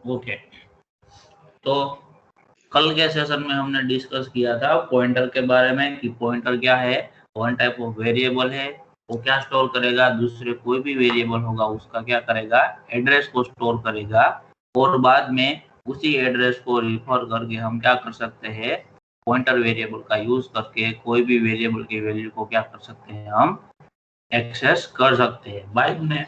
Okay, तो कल के सेशन में हमने डिस्कस किया था पॉइंटर के बारे में कि पॉइंटर क्या है, वन टाइप ऑफ वेरिएबल है, वो क्या स्टोर करेगा, दूसरे कोई भी वेरिएबल होगा उसका क्या करेगा, एड्रेस को स्टोर करेगा, और बाद में उसी एड्रेस को रिफर करके हम क्या कर सकते हैं, पॉइंटर वेरिएबल का यूज करके कोई भी वेरिएबल की वैल्यू को क्या कर सकते हैं, हम एक्सेस कर सकते हैं। बाद में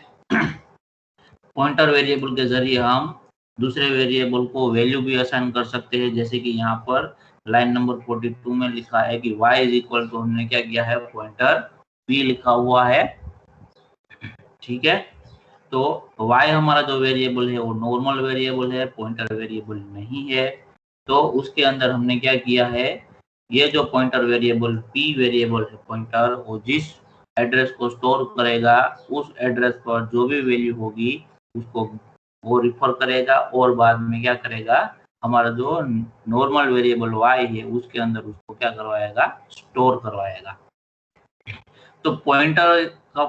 पॉइंटर वेरिएबल के जरिए हम दूसरे वेरिएबल को वैल्यू भी असाइन कर सकते हैं, जैसे कि यहाँ पर लाइन नंबर 42 में लिखा है कि y इज इक्वल टू, हमने क्या किया है, पॉइंटर p लिखा हुआ है, ठीक है। तो y हमारा जो वेरिएबल है वो नॉर्मल वेरिएबल है, पॉइंटर वेरिएबल नहीं है। तो उसके अंदर हमने क्या किया है, ये जो पॉइंटर वेरिएबल p वेरिएबल है पॉइंटर, वो जिस एड्रेस को स्टोर करेगा उस एड्रेस पर जो भी वैल्यू होगी उसको वो रिफर करेगा, और बाद में क्या करेगा, हमारा जो नॉर्मल वेरिएबल y है उसके अंदर उसको क्या करवाएगा, स्टोर करवाएगा। तो पॉइंटर का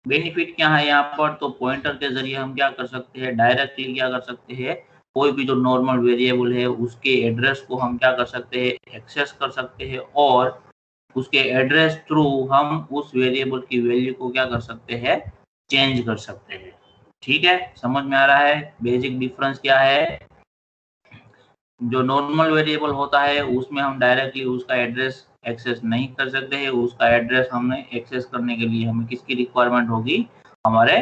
बेनिफिट क्या है यहाँ पर, तो पॉइंटर के जरिए हम क्या कर सकते हैं, डायरेक्टली क्या कर सकते हैं, कोई भी जो नॉर्मल वेरिएबल है उसके एड्रेस को हम क्या कर सकते हैं, एक्सेस कर सकते हैं, और उसके एड्रेस थ्रू हम उस वेरिएबल की वैल्यू को क्या कर सकते हैं, चेंज कर सकते हैं। ठीक है, समझ में आ रहा है बेसिक डिफरेंस क्या है। जो नॉर्मल वेरिएबल होता है उसमें हम डायरेक्टली उसका एड्रेस एक्सेस नहीं कर सकते हैं, उसका एड्रेस हमें एक्सेस करने के लिए हमें किसकी रिक्वायरमेंट होगी, हमारे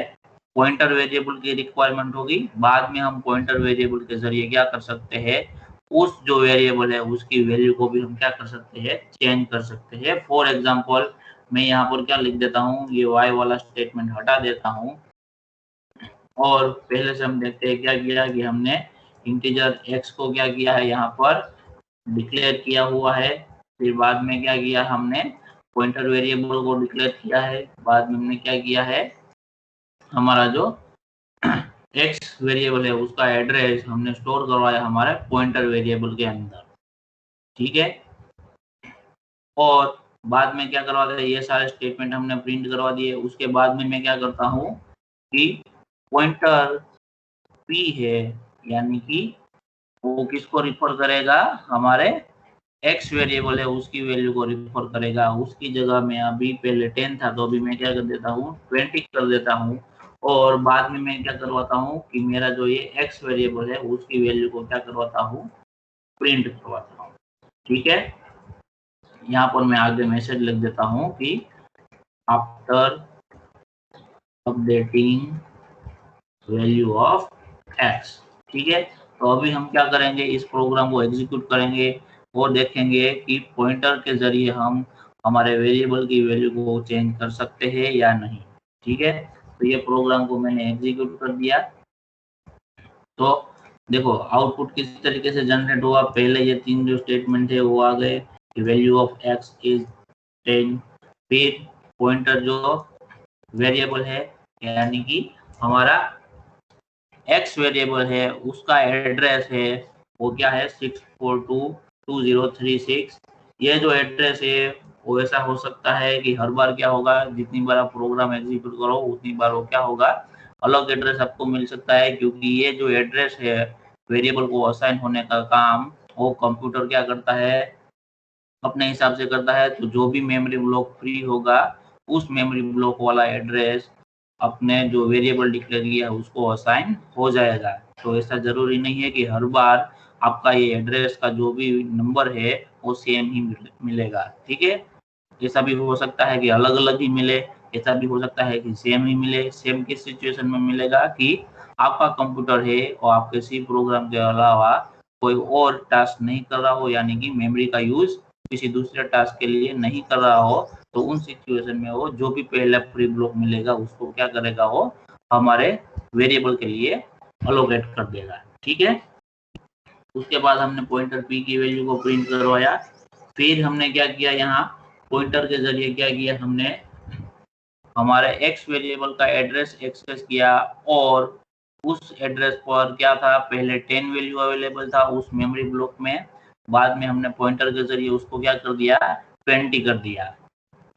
पॉइंटर वेरिएबल की रिक्वायरमेंट होगी। बाद में हम पॉइंटर वेरिएबल के जरिए क्या कर सकते हैं, उस जो वेरिएबल है उसकी वैल्यू को भी हम क्या कर सकते हैं, चेंज कर सकते हैं। फॉर एग्जाम्पल मैं यहाँ पर क्या लिख देता हूँ, ये y वाला स्टेटमेंट हटा देता हूँ, और पहले से हम देखते हैं क्या किया कि हमने इंटीजर x को क्या किया है, यहाँ पर डिक्लेयर किया हुआ है। फिर बाद में क्या किया, हमने पॉइंटर वेरिएबल को डिक्लेयर किया है। बाद में हमने क्या किया है, हमारा जो x वेरिएबल है उसका एड्रेस हमने स्टोर करवाया हमारे पॉइंटर वेरिएबल के अंदर, ठीक है। और बाद में क्या करवाते हैं, ये सारे स्टेटमेंट हमने प्रिंट करवा दिए। उसके बाद में मैं क्या करता हूँ कि पॉइंटर p है, यानी कि वो किसको रिफर करेगा, हमारे x वेरिएबल है उसकी वैल्यू को रिफर करेगा। उसकी जगह में अभी पहले 10 था तो अभी मैं क्या कर देता हूँ, 20 कर देता हूँ, और बाद में मैं क्या करवाता हूँ कि मेरा जो ये x वेरिएबल है उसकी वैल्यू को क्या करवाता हूँ, प्रिंट करवाता हूँ, ठीक है। यहाँ पर मैं आगे मैसेज लिख देता हूँ कि after updating value of x, ठीक है। तो अभी हम क्या करेंगे, इस प्रोग्राम को एग्जीक्यूट करेंगे और देखेंगे कि पॉइंटर के जरिए हम हमारे वेरिएबल की वैल्यू को चेंज कर सकते हैं या नहीं, ठीक है। तो ये प्रोग्राम को मैंने एग्जीक्यूट कर दिया। तो देखो आउटपुट किस तरीके से जनरेट हुआ, पहले ये 3 जो स्टेटमेंट है वो आ गए, वैल्यू ऑफ x इज 10, फिर पॉइंटर जो वेरिएबल है यानी कि हमारा एक्स वेरिएबल है उसका एड्रेस है वो क्या है, 6422036। ये जो एड्रेस है वो ऐसा हो सकता है कि हर बार क्या होगा, जितनी बार आप प्रोग्राम एग्जीक्यूट करो उतनी बार वो क्या होगा, अलग एड्रेस आपको मिल सकता है, क्योंकि ये जो एड्रेस है वेरिएबल को असाइन होने का काम वो कंप्यूटर क्या करता है, अपने हिसाब से करता है। तो जो भी मेमोरी ब्लॉक फ्री होगा उस मेमोरी ब्लॉक वाला एड्रेस अपने जो वेरिएबल डिक्लेयर किया है उसको असाइन हो जाएगा। तो ऐसा जरूरी नहीं है कि हर बार आपका ये एड्रेस का जो भी नंबर है वो सेम ही मिलेगा, ठीक है। ऐसा भी हो सकता है कि अलग अलग ही मिले, ऐसा भी हो सकता है कि सेम ही मिले। सेम किस सिचुएशन में मिलेगा कि आपका कंप्यूटर है और आप किसी प्रोग्राम के अलावा कोई और टास्क नहीं कर रहा हो, यानी कि मेमोरी का यूज किसी दूसरे टास्क के लिए नहीं कर रहा हो, तो उन सिचुएशन में वो जो भी पहला फ्री ब्लॉक मिलेगा उसको क्या करेगा, वो हमारे वेरिएबल के लिए अलोकेट कर देगा, ठीक है। उसके बाद हमने पॉइंटर p की वैल्यू को प्रिंट करवाया। फिर हमने क्या किया, यहाँ पॉइंटर के जरिए क्या किया, हमने हमारे x वेरिएबल का एड्रेस एक्सेस किया, और उस एड्रेस पर क्या था, पहले 10 वैल्यू अवेलेबल था उस मेमोरी ब्लॉक में, बाद में हमने पॉइंटर के जरिए उसको क्या कर दिया, 20 कर दिया,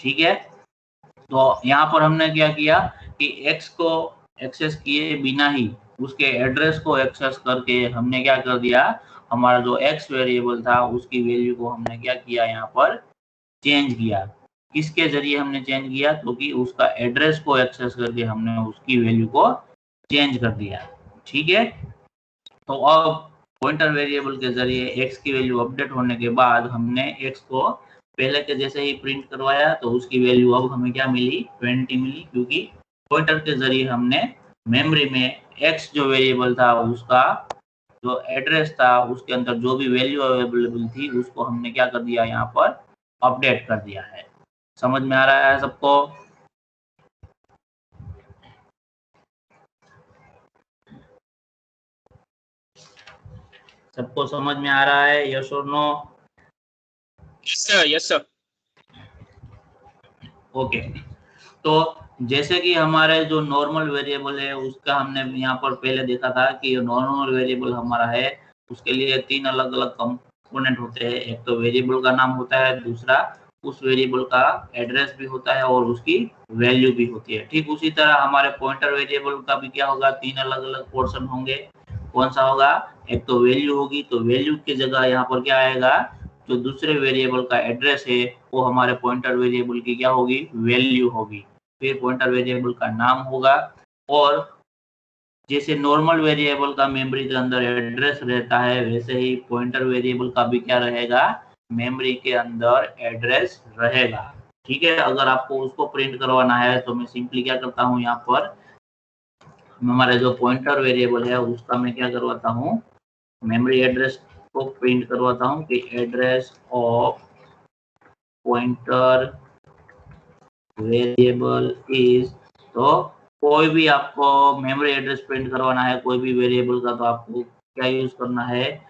ठीक है। तो यहाँ पर हमने क्या किया कि x को एक्सेस किए बिना ही उसके एड्रेस को एक्सेस करके हमने क्या कर दिया, हमारा जो एक्स वेरिएबल था उसकी वैल्यू को हमने क्या किया, यहाँ पर चेंज किया। किसके जरिए हमने चेंज किया, क्योंकि उसका एड्रेस को एक्सेस करके हमने उसकी वैल्यू को चेंज कर दिया। ठीक है, तो अब पॉइंटर वेरिएबल के जरिए एक्स की वैल्यू अपडेट होने के बाद हमने एक्स को पहले के जैसे ही प्रिंट करवाया, तो उसकी वैल्यू अब हमें क्या मिली, 20 मिली, क्योंकि पॉइंटर के जरिए हमने मेमोरी में एक्स जो वेरिएबल था उसका जो एड्रेस था उसके अंदर जो भी वैल्यू अवेलेबल थी उसको हमने क्या कर दिया, यहाँ पर अपडेट कर दिया है। समझ में आ रहा है सबको? सबको समझ में आ रहा है, यस और no? Yes sir, yes sir. Okay, तो जैसे कि हमारे जो नॉर्मल वेरिएबल है उसका हमने यहाँ पर पहले देखा था कि नॉर्मल वेरिएबल हमारा है, उसके लिए तीन अलग अलग कंपोनेंट होते हैं। एक तो वेरिएबल का नाम होता है, दूसरा उस वेरिएबल का एड्रेस भी होता है और उसकी वैल्यू भी होती है। ठीक उसी तरह हमारे पॉइंटर वेरिएबल का भी क्या होगा, तीन अलग अलग पोर्शन होंगे। कौन सा होगा, एक तो वैल्यू होगी, तो वैल्यू की जगह यहाँ पर क्या आएगा, जो दूसरे वेरिएबल का एड्रेस है वो हमारे पॉइंटर वेरिएबल की क्या होगी, वैल्यू होगी। फिर पॉइंटर वेरिएबल का नाम होगा, और जैसे नॉर्मल वेरिएबल का मेमोरी के अंदर एड्रेस रहता है वैसे ही पॉइंटर वेरिएबल का भी क्या रहेगा, मेमोरी के अंदर एड्रेस रहेगा। ठीक है, अगर आपको उसको प्रिंट करवाना है तो मैं सिंपली क्या करता हूँ, यहाँ पर हमारे जो पॉइंटर वेरिएबल है उसका मैं क्या करवाता हूँ, मेमोरी एड्रेस को प्रिंट करवाता हूँ कि address of pointer variable is, तो कोई भी आपको मेमोरी एड्रेस प्रिंट करवाना है कोई भी वेरिएबल का, तो आपको क्या यूज करना है,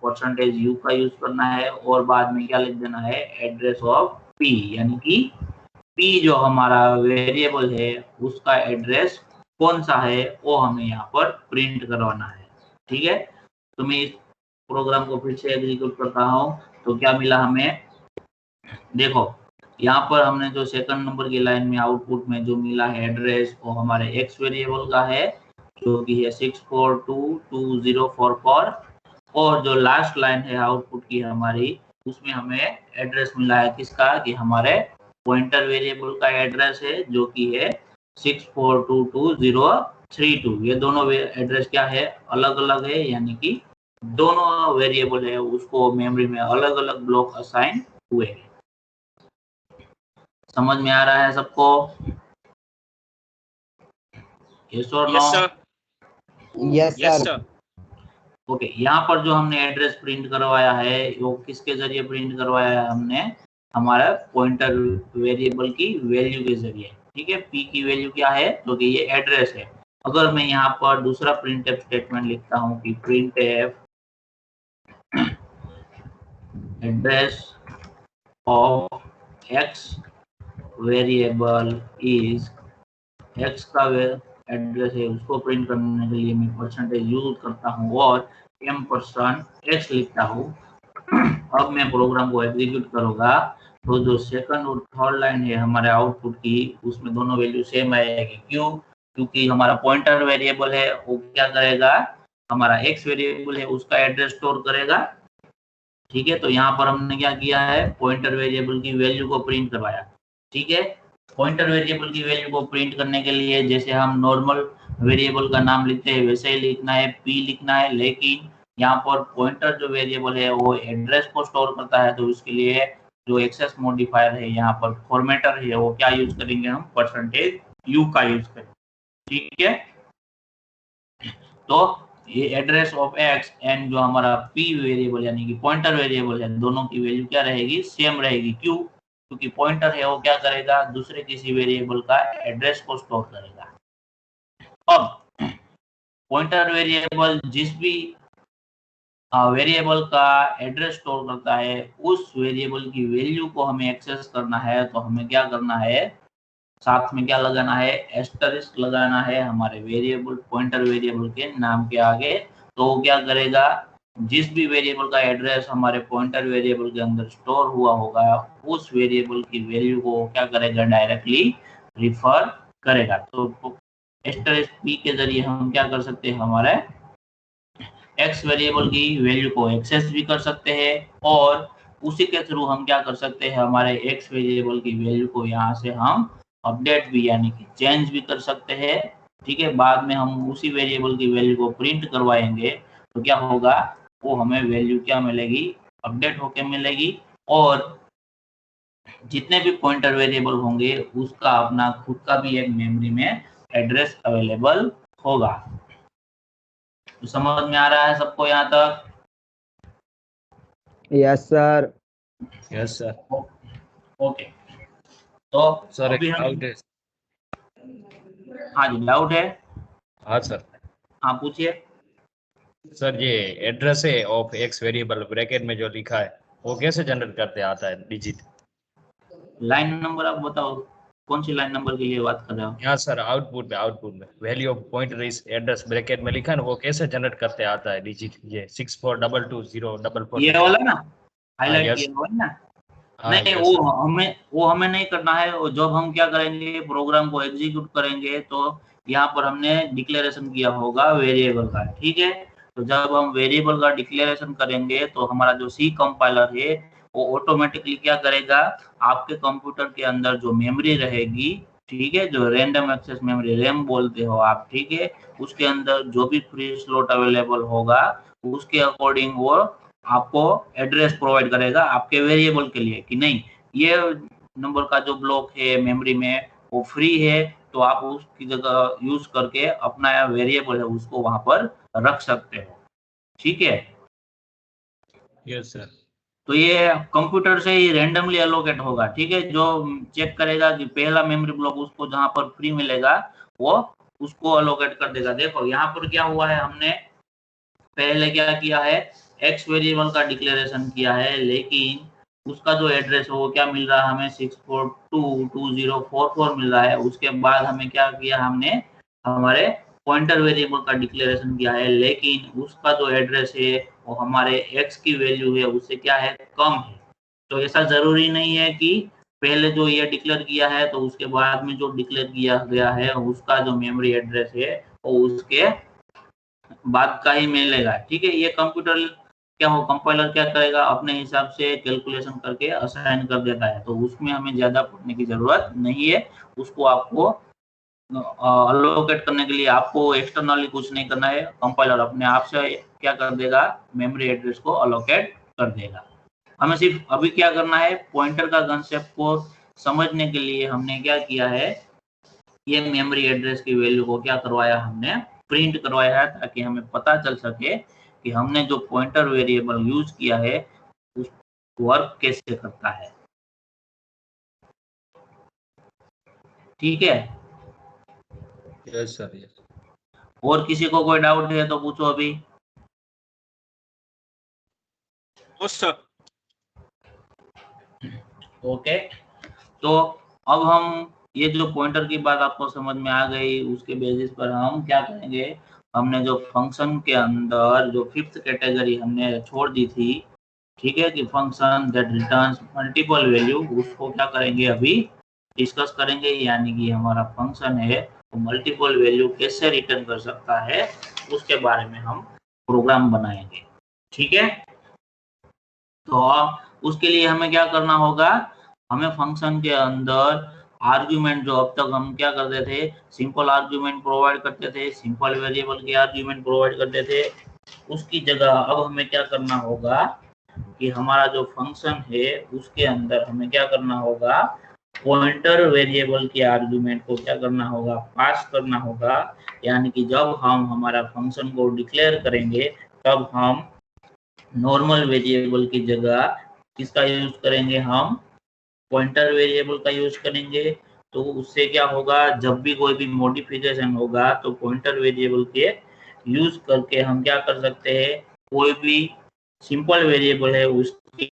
परसेंटेज यू का यूज करना है, और बाद में क्या लिख देना है, एड्रेस ऑफ पी, यानी कि पी जो हमारा वेरिएबल है उसका एड्रेस कौन सा है वो हमें यहाँ पर प्रिंट करवाना है। ठीक है, तो मैं इस प्रोग्राम को फिर से एग्जीक्यूट करता हूँ, तो क्या मिला हमें, देखो यहाँ पर हमने जो सेकंड नंबर की लाइन में आउटपुट में जो मिला है एड्रेस वो हमारे एक्स वेरिएबल का है, जो कि है 642204, और जो लास्ट लाइन है आउटपुट की हमारी, उसमें हमें एड्रेस मिला है किसका, कि हमारे पॉइंटर वेरिएबल का एड्रेस है, जो कि है 642232। ये दोनों एड्रेस क्या है, अलग अलग है, यानी कि दोनों वेरिएबल है उसको मेमोरी में अलग अलग ब्लॉक असाइन हुए हैं। समझ में आ रहा है सबको, यस और no? Yes sir, yes yes sir. Sir. Okay, यहाँ पर जो हमने एड्रेस प्रिंट करवाया है वो किसके जरिए प्रिंट करवाया है हमने, हमारा पॉइंटर वेरिएबल की वैल्यू के जरिए। ठीक है, पी की वैल्यू क्या है, तो कि ये एड्रेस है। अगर मैं यहाँ पर दूसरा प्रिंटफ स्टेटमेंट लिखता हूँ कि printf address of x variable is, x का एड्रेस है उसको प्रिंट करने के लिए मैं परसेंटेज यूज करता हूँ और $x लिखता हूँ। अब मैं प्रोग्राम को एग्जीक्यूट करूंगा, तो जो सेकंड और थर्ड लाइन है हमारे आउटपुट की उसमें दोनों वैल्यू सेम आएगी। क्यों, क्योंकि हमारा पॉइंटर वेरिएबल है वो क्या करेगा, हमारा एक्स वेरिएबल है उसका एड्रेस स्टोर करेगा। ठीक है, तो यहाँ पर हमने क्या किया है, पॉइंटर वेरिएबल की वैल्यू को प्रिंट करवाया। ठीक है, पॉइंटर वेरिएबल की वैल्यू को प्रिंट करने के लिए जैसे हम नॉर्मल वेरिएबल का नाम लिखते हैं वैसे ही लिखना है, पी लिखना है, लेकिन यहाँ पर पॉइंटर जो वेरिएबल है वो एड्रेस को स्टोर करता है, तो इसके लिए जो एक्सेस मॉडिफायर है यहाँ पर फॉर्मेटर है वो क्या यूज करेंगे, हम परसेंटेज यू का यूज करेंगे। ठीक है, तो ये एड्रेस ऑफ एक्स एंड जो हमारा पी वेरिएबल यानी कि पॉइंटर वेरिएबल है दोनों की वैल्यू क्या रहेगी, सेम रहेगी। क्यों, क्योंकि पॉइंटर है वो क्या करेगा, दूसरे किसी वेरिएबल का एड्रेस को स्टोर करेगा। अब पॉइंटर वेरिएबल जिस भी वेरिएबल का एड्रेस स्टोर करता है उस वेरिएबल की वैल्यू को हमें एक्सेस करना है, तो हमें क्या करना है, साथ में क्या लगाना है, एस्टरिस्क लगाना है हमारे वेरिएबल पॉइंटर वेरिएबल के नाम के आगे। तो वो क्या करेगा, जिस भी वेरिएबल का एड्रेस हमारे पॉइंटर वेरिएबल के अंदर स्टोर हुआ होगा उस वेरिएबल की वैल्यू को क्या करेगा, डायरेक्टली रिफर करेगा। तो एस्टरिस्क p के जरिए हम क्या कर सकते हैं, हमारे x वेरिएबल की वैल्यू को एक्सेस भी कर सकते हैं, और उसी के थ्रू हम क्या कर सकते हैं, हमारे x वेरिएबल की वैल्यू को यहाँ से हम अपडेट भी यानी कि चेंज भी कर सकते हैं। ठीक है, बाद में हम उसी वेरिएबल की वैल्यू को प्रिंट करवाएंगे तो क्या होगा, वो हमें वैल्यू क्या मिलेगी, अपडेट होके मिलेगी, और जितने भी पॉइंटर वेरिएबल होंगे उसका अपना खुद का भी एक मेमोरी में एड्रेस अवेलेबल होगा। तो समझ में आ रहा है सबको यहाँ तक? Yes sir. Yes sir. Okay, तो सर एक अभी हम, डाउट है। हाँ जी डाउट है, हाँ सर। हाँ पूछिए। सर ये एड्रेस है ऑफ एक्स वेरिएबल ब्रैकेट में जो लिखा है वो कैसे जनरेट करते आता है डिजिट? लाइन नंबर आप बताओ, कौन सी लाइन नंबर की लिए बात कर रहे हो? यहाँ सर आउटपुट में वैल्यू ऑफ पॉइंटर इस एड्रेस ब्रैकेट में लिखा है ना, वो कैसे जनरेट करते आता है डिजिट? ये 64220444। ये वाला ना, हाँ हाईलाइट यस। किया हुआ है ना? हाँ नहीं, यस सर। वो हमें नहीं करना है। वो जब हम क्या करेंगे, प्रोग्राम को एग्जीक्यूट करेंगे तो यहाँ पर हमने डिक्लेरेशन किया होगा वेरिएबल का। ठीक है, तो जब हम वेरिएबल का डिक्लेरेशन करेंगे तो हमारा जो सी कंपाइलर है वो ऑटोमेटिकली क्या करेगा, आपके कंप्यूटर के अंदर जो मेमोरी रहेगी, ठीक है, जो रैंडम एक्सेस मेमोरी रैम बोलते हो आप, ठीक है, उसके अंदर जो भी फ्री स्लॉट अवेलेबल होगा उसके अकॉर्डिंग वो आपको एड्रेस प्रोवाइड करेगा आपके वेरिएबल के लिए, कि नहीं ये नंबर का जो ब्लॉक है मेमोरी में वो फ्री है, तो आप उसकी जगह यूज करके अपना वेरिएबल है उसको वहां पर रख सकते हो। ठीक है, यस सर। तो ये कंप्यूटर से ही रैंडमली एलोकेट होगा। ठीक है, जो चेक करेगा कि पहला मेमोरी ब्लॉक उसको जहां पर फ्री मिलेगा वो उसको एलोकेट कर देगा। देखो यहाँ पर क्या हुआ है, हमने पहले क्या किया है, एक्स वेरिएबल का डिक्लेरेशन किया है, लेकिन उसका जो एड्रेस है वो क्या मिल रहा है हमें, 6422044 मिल रहा है। उसके बाद हमें क्या किया, हमने हमारे पॉइंटर वेरिएबल का डिक्लेरेशन किया है, लेकिन उसका जो एड्रेस है वो हमारे एक्स की वैल्यू है उससे क्या है, कम है। तो ऐसा जरूरी नहीं है कि पहले जो ये डिक्लेयर किया है तो उसके बाद में जो डिक्लेयर किया गया है उसका जो मेमोरी एड्रेस है वो उसके बाद का ही मिलेगा। ठीक है, ये कंप्यूटर क्या हो, कंपाइलर क्या करेगा, अपने हिसाब से कैलकुलेशन करके असाइन कर देता है, तो उसमें हमें ज्यादा पढ़ने की जरूरत नहीं है। उसको आपको अलोकेट करने के लिए आपको एक्सटर्नली कुछ नहीं करना है, कंपाइलर अपने आप से क्या कर देगा, मेमोरी एड्रेस को अलोकेट कर देगा। हमें सिर्फ अभी क्या करना है, पॉइंटर का कंसेप्ट को समझने के लिए हमने क्या किया है, ये मेमोरी एड्रेस की वैल्यू को क्या करवाया, हमने प्रिंट करवाया है, ताकि हमें पता चल सके कि हमने जो पॉइंटर वेरिएबल यूज किया है उस वर्क कैसे करता है। ठीक है, यस सर। यस और किसी को कोई डाउट है तो पूछो अभी। सर। ओके, तो अब हम ये जो पॉइंटर की बात आपको समझ में आ गई, उसके बेसिस पर हम क्या करेंगे, हमने जो फंक्शन के अंदर जो फिफ्थ कैटेगरी हमने छोड़ दी थी, ठीक है, कि function that returns multiple value, उसको क्या करेंगे अभी डिस्कस करेंगे। यानी कि हमारा फंक्शन है वो मल्टीपल वैल्यू कैसे रिटर्न कर सकता है उसके बारे में हम प्रोग्राम बनाएंगे। ठीक है, तो उसके लिए हमें क्या करना होगा, हमें फंक्शन के अंदर आर्ग्यूमेंट, जो अब तक हम क्या करते थे, सिंपल आर्ग्यूमेंट प्रोवाइड करते थे, सिंपल वेरिएबल के आर्ग्यूमेंट प्रोवाइड करते थे, उसकी जगह अब हमें क्या करना होगा कि हमारा जो फंक्शन है उसके अंदर हमें क्या करना होगा, पॉइंटर वेरिएबल के आर्गुमेंट को क्या करना होगा, पास करना होगा। यानी कि जब हम हमारा फंक्शन को डिक्लेयर करेंगे तब हम नॉर्मल वेरिएबल की जगह किसका यूज करेंगे, हम पॉइंटर वेरिएबल का यूज करेंगे। तो उससे क्या होगा, जब भी कोई भी मॉडिफिकेशन होगा तो पॉइंटर वेरिएबल के यूज करके हम क्या कर सकते हैं, कोई भी सिंपल वेरिएबल है उसकी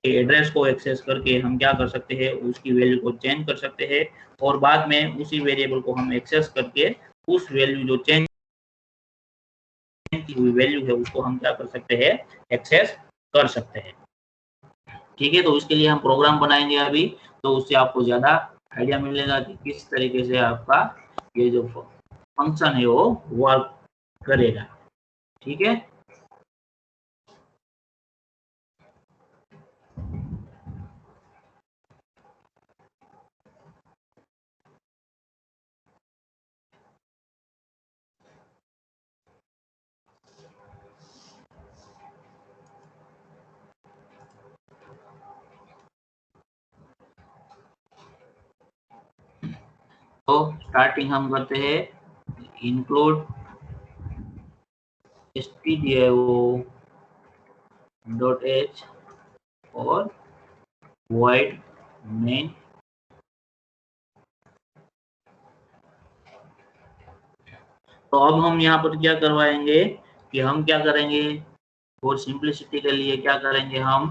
एड्रेस को एक्सेस करके हम क्या कर सकते हैं, उसकी वैल्यू को चेंज कर सकते हैं, और बाद में उसी वेरिएबल को हम एक्सेस करके उस वैल्यू जो चेंज की हुई वैल्यू है उसको हम क्या कर सकते हैं, एक्सेस कर सकते हैं। ठीक है, तो इसके लिए हम प्रोग्राम बनाएंगे अभी, तो उससे आपको ज्यादा आइडिया मिलेगा कि किस तरीके से आपका ये जो फंक्शन है वो वर्क करेगा। ठीक है, तो स्टार्टिंग हम करते हैं इंक्लूड stdio डॉट एच और void main। तो अब हम यहाँ पर क्या करवाएंगे कि हम क्या करेंगे, और सिंपलिसिटी के लिए क्या करेंगे हम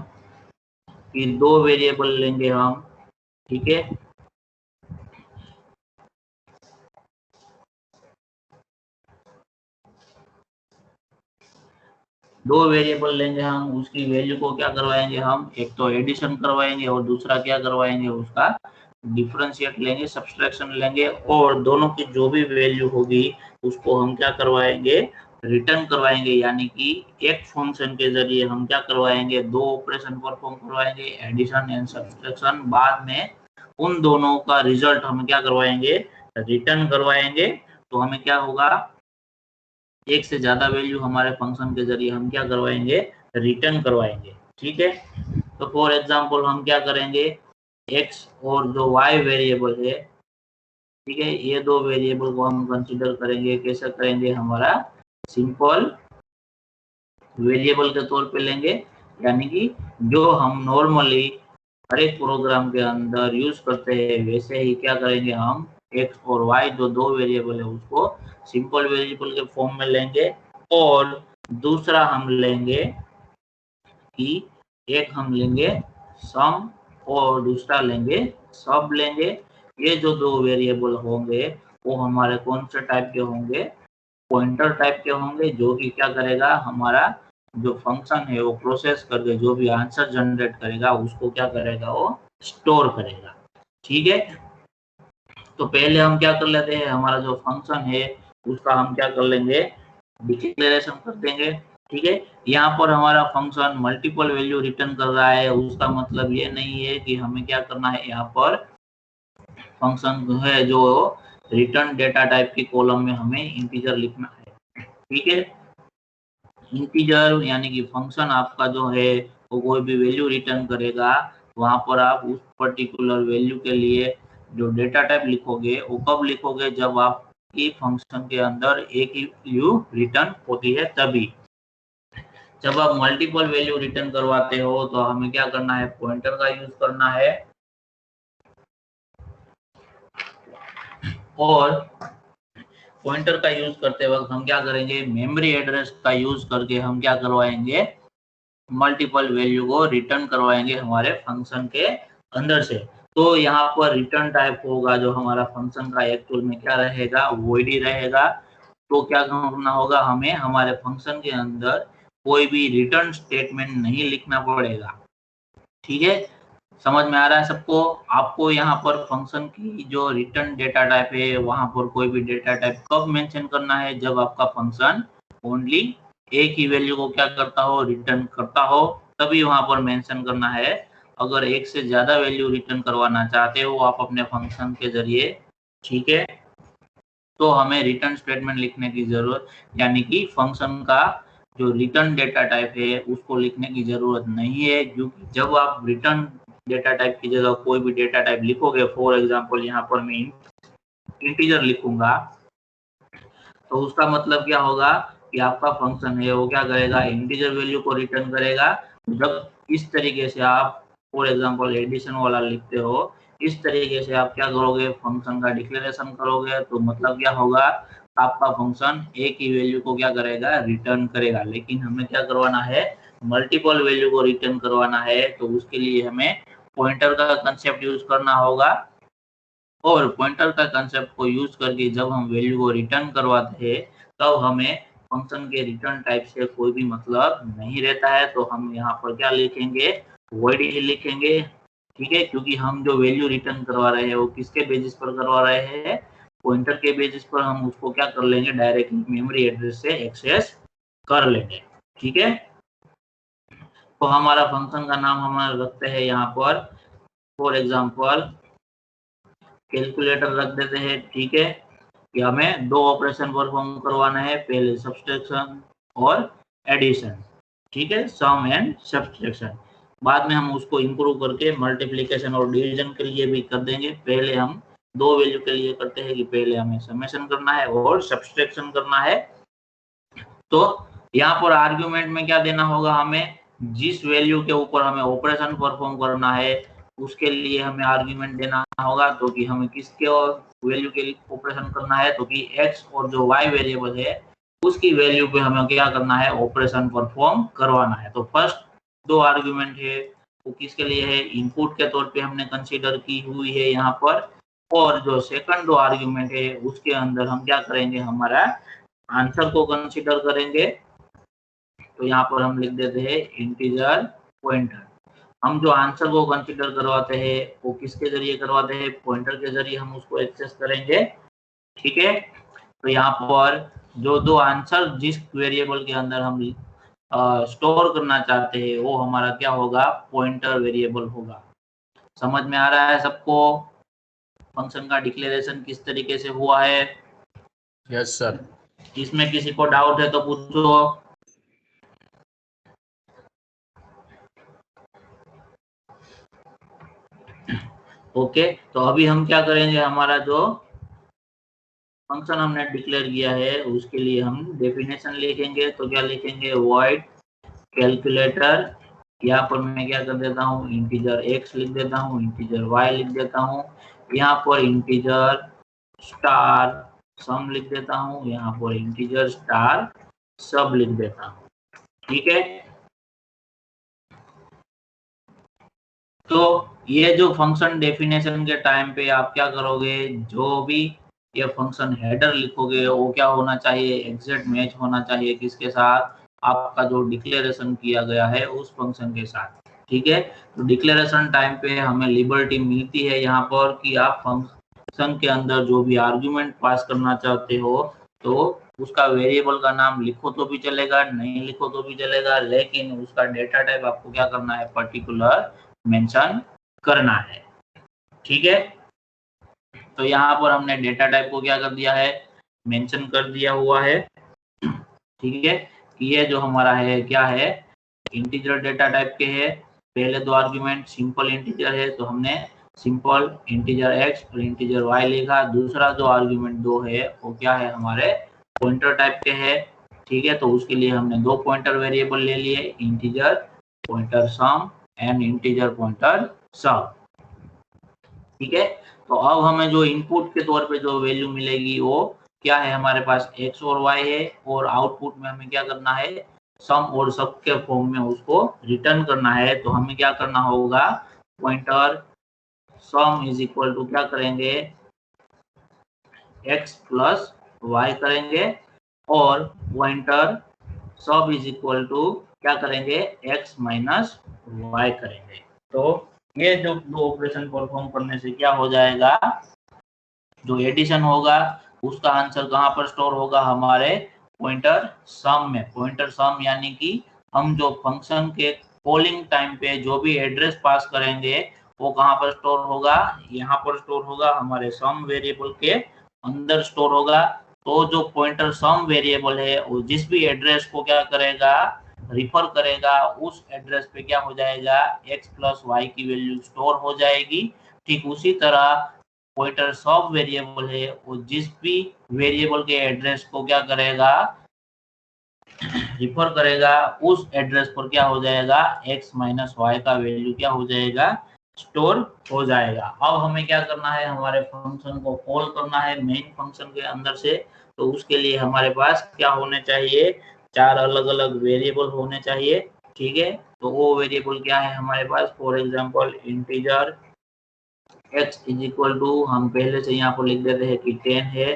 कि दो वेरिएबल लेंगे हम। ठीक है, दो वेरिएबल लेंगे हम, उसकी वैल्यू को क्या करवाएंगे हम, एक तो एडिशन करवाएंगे और दूसरा क्या करवाएंगे, उसका डिफरेंशिएट लेंगे, सब्सट्रैक्शन लेंगे, और दोनों की जो भी वैल्यू होगी उसको हम क्या करवाएंगे, रिटर्न करवाएंगे। यानी कि एक फंक्शन के जरिए हम क्या करवाएंगे, दो ऑपरेशन परफॉर्म करवाएंगे, एडिशन एंड सब्सट्रैक्शन। बाद में उन दोनों का रिजल्ट हम क्या करवाएंगे, रिटर्न करवाएंगे। तो हमें क्या होगा, एक से ज्यादा वैल्यू हमारे फंक्शन के जरिए हम क्या करवाएंगे, रिटर्न करवाएंगे। ठीक है, तो फॉर एग्जांपल हम क्या करेंगे, x और जो y वेरिएबल है, ठीक है, ये दो वेरिएबल को हम कंसीडर करेंगे। कैसे करेंगे, हमारा सिंपल वेरिएबल के तौर पे लेंगे, यानी कि जो हम नॉर्मली हर एक प्रोग्राम के अंदर यूज करते हैं वैसे ही क्या करेंगे, हम x और y जो दो वेरिएबल है उसको सिंपल वेरिएबल के फॉर्म में लेंगे, और दूसरा हम लेंगे कि एक हम लेंगे सम और दूसरा लेंगे सब लेंगे। ये जो दो वेरिएबल होंगे वो हमारे कौन से टाइप के होंगे, पॉइंटर टाइप के होंगे, जो कि क्या करेगा, हमारा जो फंक्शन है वो प्रोसेस करके जो भी आंसर जनरेट करेगा उसको क्या करेगा, वो स्टोर करेगा। ठीक है, तो पहले हम क्या कर लेते हैं, हमारा जो फंक्शन है उसका हम क्या कर लेंगे, डिक्लेरेशन कर देंगे। ठीक है, यहाँ पर हमारा फंक्शन मल्टीपल वैल्यू रिटर्न कर रहा है, उसका मतलब ये नहीं है कि हमें क्या करना है, यहाँ पर फंक्शन है जो रिटर्न डेटा टाइप की कॉलम में हमें इंटीजर लिखना है। ठीक है, इंटीजर यानी कि फंक्शन आपका जो है वो कोई भी वैल्यू रिटर्न करेगा, वहां पर आप उस पर्टिकुलर वैल्यू के लिए जो डेटा टाइप लिखोगे वो कब लिखोगे, जब आपकी फंक्शन के अंदर एक ही वैल्यू रिटर्न होती है तभी। जब आप मल्टीपल वैल्यू रिटर्न करवाते हो तो हमें क्या करना है, पॉइंटर का यूज करना है, और पॉइंटर का यूज करते वक्त हम क्या करेंगे, मेमोरी एड्रेस का यूज करके हम क्या करवाएंगे, मल्टीपल वैल्यू को रिटर्न करवाएंगे हमारे फंक्शन के अंदर से। तो यहाँ पर रिटर्न टाइप होगा जो हमारा फंक्शन का एक्चुअल में क्या रहेगा, वॉइड ही रहेगा। तो क्या करना होगा, हमें हमारे फंक्शन के अंदर कोई भी रिटर्न स्टेटमेंट नहीं लिखना पड़ेगा। ठीक है, समझ में आ रहा है सबको। आपको यहाँ पर फंक्शन की जो रिटर्न डेटा टाइप है वहां पर कोई भी डेटा टाइप कब मेंशन करना है, जब आपका फंक्शन ओनली एक ही वैल्यू को क्या करता हो, रिटर्न करता हो, तभी वहां पर मेंशन करना है। अगर एक से ज्यादा वैल्यू रिटर्न करवाना चाहते हो आप अपने फंक्शन के जरिए, ठीक है, तो हमें रिटर्न स्टेटमेंट लिखने की जरूरत, यानी कि फंक्शन का जो रिटर्न डेटा टाइप है उसको लिखने की जरूरत नहीं है। क्योंकि जब आप रिटर्न डेटा टाइप की जगह कोई भी डेटा टाइप लिखोगे, फॉर एग्जांपल यहाँ पर मैं इंटीजर लिखूंगा, तो उसका मतलब क्या होगा कि आपका फंक्शन है वो क्या करेगा, इंटीजर वैल्यू को रिटर्न करेगा। जब इस तरीके से आप फॉर एग्जांपल एडिशन वाला लिखते हो, इस तरीके से आप क्या करोगे, फंक्शन का डिक्लेरेशन करोगे, तो मतलब क्या होगा, आपका फंक्शन एक ही वैल्यू को क्या करेगा, रिटर्न करेगा। लेकिन हमें क्या करवाना है, मल्टीपल वैल्यू को रिटर्न करवाना है, तो उसके लिए हमें पॉइंटर का कंसेप्ट यूज करना होगा। और पॉइंटर का कंसेप्ट को यूज करके जब हम वैल्यू को रिटर्न करवाते हैं तब हमें फंक्शन के रिटर्न टाइप से कोई भी मतलब नहीं रहता है। तो हम यहाँ पर क्या लिखेंगे, वॉइड ही लिखेंगे। ठीक है, क्योंकि हम जो वैल्यू रिटर्न करवा रहे हैं वो किसके बेसिस पर करवा रहे हैं, पॉइंटर के बेसिस पर हम उसको क्या कर लेंगे, डायरेक्टली मेमोरी एड्रेस से एक्सेस कर लेंगे। ठीक है, तो हमारा फंक्शन का नाम हमारा रखते हैं यहाँ पर फॉर एग्जांपल कैलकुलेटर रख देते हैं। ठीक है, कि हमें दो ऑपरेशन परफॉर्म करवाना है, पहले सब्सट्रैक्शन और एडिशन। ठीक है, सम एंड सब्सट्रैक्शन। बाद में हम उसको इंप्रूव करके मल्टीप्लिकेशन और डिवीजन के लिए भी कर देंगे। पहले हम दो वैल्यू के लिए करते हैं कि पहले हमें समेशन करना है और सब्सट्रैक्शन करना है। तो यहाँ पर आर्ग्यूमेंट में क्या देना होगा, हमें जिस वैल्यू के ऊपर हमें ऑपरेशन परफॉर्म करना है उसके लिए हमें आर्ग्यूमेंट देना होगा। तो कि हमें किसके वैल्यू के लिए ऑपरेशन करना है, तो कि एक्स और जो वाई वेरिएबल है उसकी वैल्यू पे हमें क्या करना है, ऑपरेशन परफॉर्म करवाना है। तो फर्स्ट दो आर्ग्यूमेंट है वो किसके लिए है, इनपुट के तौर पे हमने कंसीडर की हुई है यहाँ पर। और जो सेकंड दो आर्ग्यूमेंट है उसके अंदर हम क्या करेंगे, हमारा आंसर को कंसीडर करेंगे। तो यहाँ पर हम लिख देते हैं इंटीजर पॉइंटर। हम जो आंसर को कंसीडर करवाते हैं वो किसके जरिए करवाते हैं, पॉइंटर के जरिए हम उसको एक्सेस करेंगे। ठीक है, तो यहाँ पर जो दो आंसर जिस वेरिएबल के अंदर हम स्टोर करना चाहते हैं वो हमारा क्या होगा, पॉइंटर वेरिएबल होगा। समझ में आ रहा है सबको फंक्शन का डिक्लेरेशन किस तरीके से हुआ है? Yes sir. इसमें किसी को डाउट है तो पूछो। ओके, तो अभी हम क्या करेंगे, हमारा जो फंक्शन हमने डिक्लेयर किया है उसके लिए हम डेफिनेशन लिखेंगे। तो क्या लिखेंगे, वॉइड कैलकुलेटर। यहाँ पर मैं क्या कर देता हूँ, इंटीजर x लिख देता हूँ, इंटीजर y लिख देता हूँ, यहाँ पर इंटीजर स्टार सम लिख देता हूँ, यहाँ पर इंटीजर स्टार सब लिख देता हूँ। ठीक है, तो ये जो फंक्शन डेफिनेशन के टाइम पे आप क्या करोगे, जो भी ये फंक्शन हेडर लिखोगे वो क्या होना चाहिए, एग्जैक्ट मैच होना चाहिए किसके साथ, आपका जो डिक्लेरेशन किया गया है उस फंक्शन के साथ। ठीक है, तो डिक्लेरेशन टाइम पे हमें लिबर्टी मिलती है यहाँ पर कि आप फंक्शन के अंदर जो भी आर्ग्यूमेंट पास करना चाहते हो तो उसका वेरिएबल का नाम लिखो तो भी चलेगा, नहीं लिखो तो भी चलेगा, लेकिन उसका डेटा टाइप आपको क्या करना है, पर्टिकुलर मेंशन करना है। ठीक है, तो यहाँ पर हमने डेटा टाइप को क्या कर दिया है, मेंशन कर दिया हुआ है। ठीक है, कि ये जो हमारा है क्या है, इंटीजर डेटा टाइप के है। पहले दो आर्गुमेंट सिंपल इंटीजर है तो हमने सिंपल इंटीजर एक्स और इंटीजर वाई लिखा। दूसरा जो आर्गुमेंट दो है वो क्या है, हमारे पॉइंटर टाइप के है। ठीक है, तो उसके लिए हमने दो पॉइंटर वेरिएबल ले लिए, integer pointer sum and integer pointer sub. ठीक है, तो अब हमें जो इनपुट के तौर पे जो वैल्यू मिलेगी वो क्या है, हमारे पास x और y है, और आउटपुट में हमें क्या करना है, सम और सब के फॉर्म में उसको रिटर्न करना है। तो हमें क्या करना होगा, pointer sum is equal to क्या करेंगे, x प्लस y करेंगे, और पॉइंटर सब इज इक्वल टू क्या करेंगे, x माइनस y करेंगे। तो ये जो दो ऑपरेशन परफॉर्म करने से क्या हो जाएगा, जो एडिशन होगा उसका आंसर कहाँ पर स्टोर होगा, हमारे पॉइंटर सम में। पॉइंटर सम यानी कि हम जो फंक्शन के कॉलिंग टाइम पे जो भी एड्रेस पास करेंगे वो कहाँ पर स्टोर होगा, यहाँ पर स्टोर होगा, हमारे सम वेरिएबल के अंदर स्टोर होगा। तो जो पॉइंटर सम वेरिएबल है वो जिस भी एड्रेस को क्या करेगा, रिफर करेगा, उस एड्रेस पे क्या हो जाएगा, x प्लस वाई की वैल्यू स्टोर हो जाएगी। ठीक उसी तरह पॉइंटर सब वेरिएबल है वो जिस भी वेरिएबल के एड्रेस को क्या करेगा, रिफर करेगा, उस एड्रेस पर क्या हो जाएगा, x माइनस वाई का वैल्यू क्या हो जाएगा, स्टोर हो जाएगा। अब हमें क्या करना है, हमारे फंक्शन को कॉल करना है मेन फंक्शन के अंदर से। तो उसके लिए हमारे पास क्या होने चाहिए, चार अलग अलग वेरिएबल होने चाहिए। ठीक है, तो वो वेरिएबल क्या है हमारे पास, for example integer x is equal to हम पहले से यहाँ पर लिख देते हैं कि 10 है,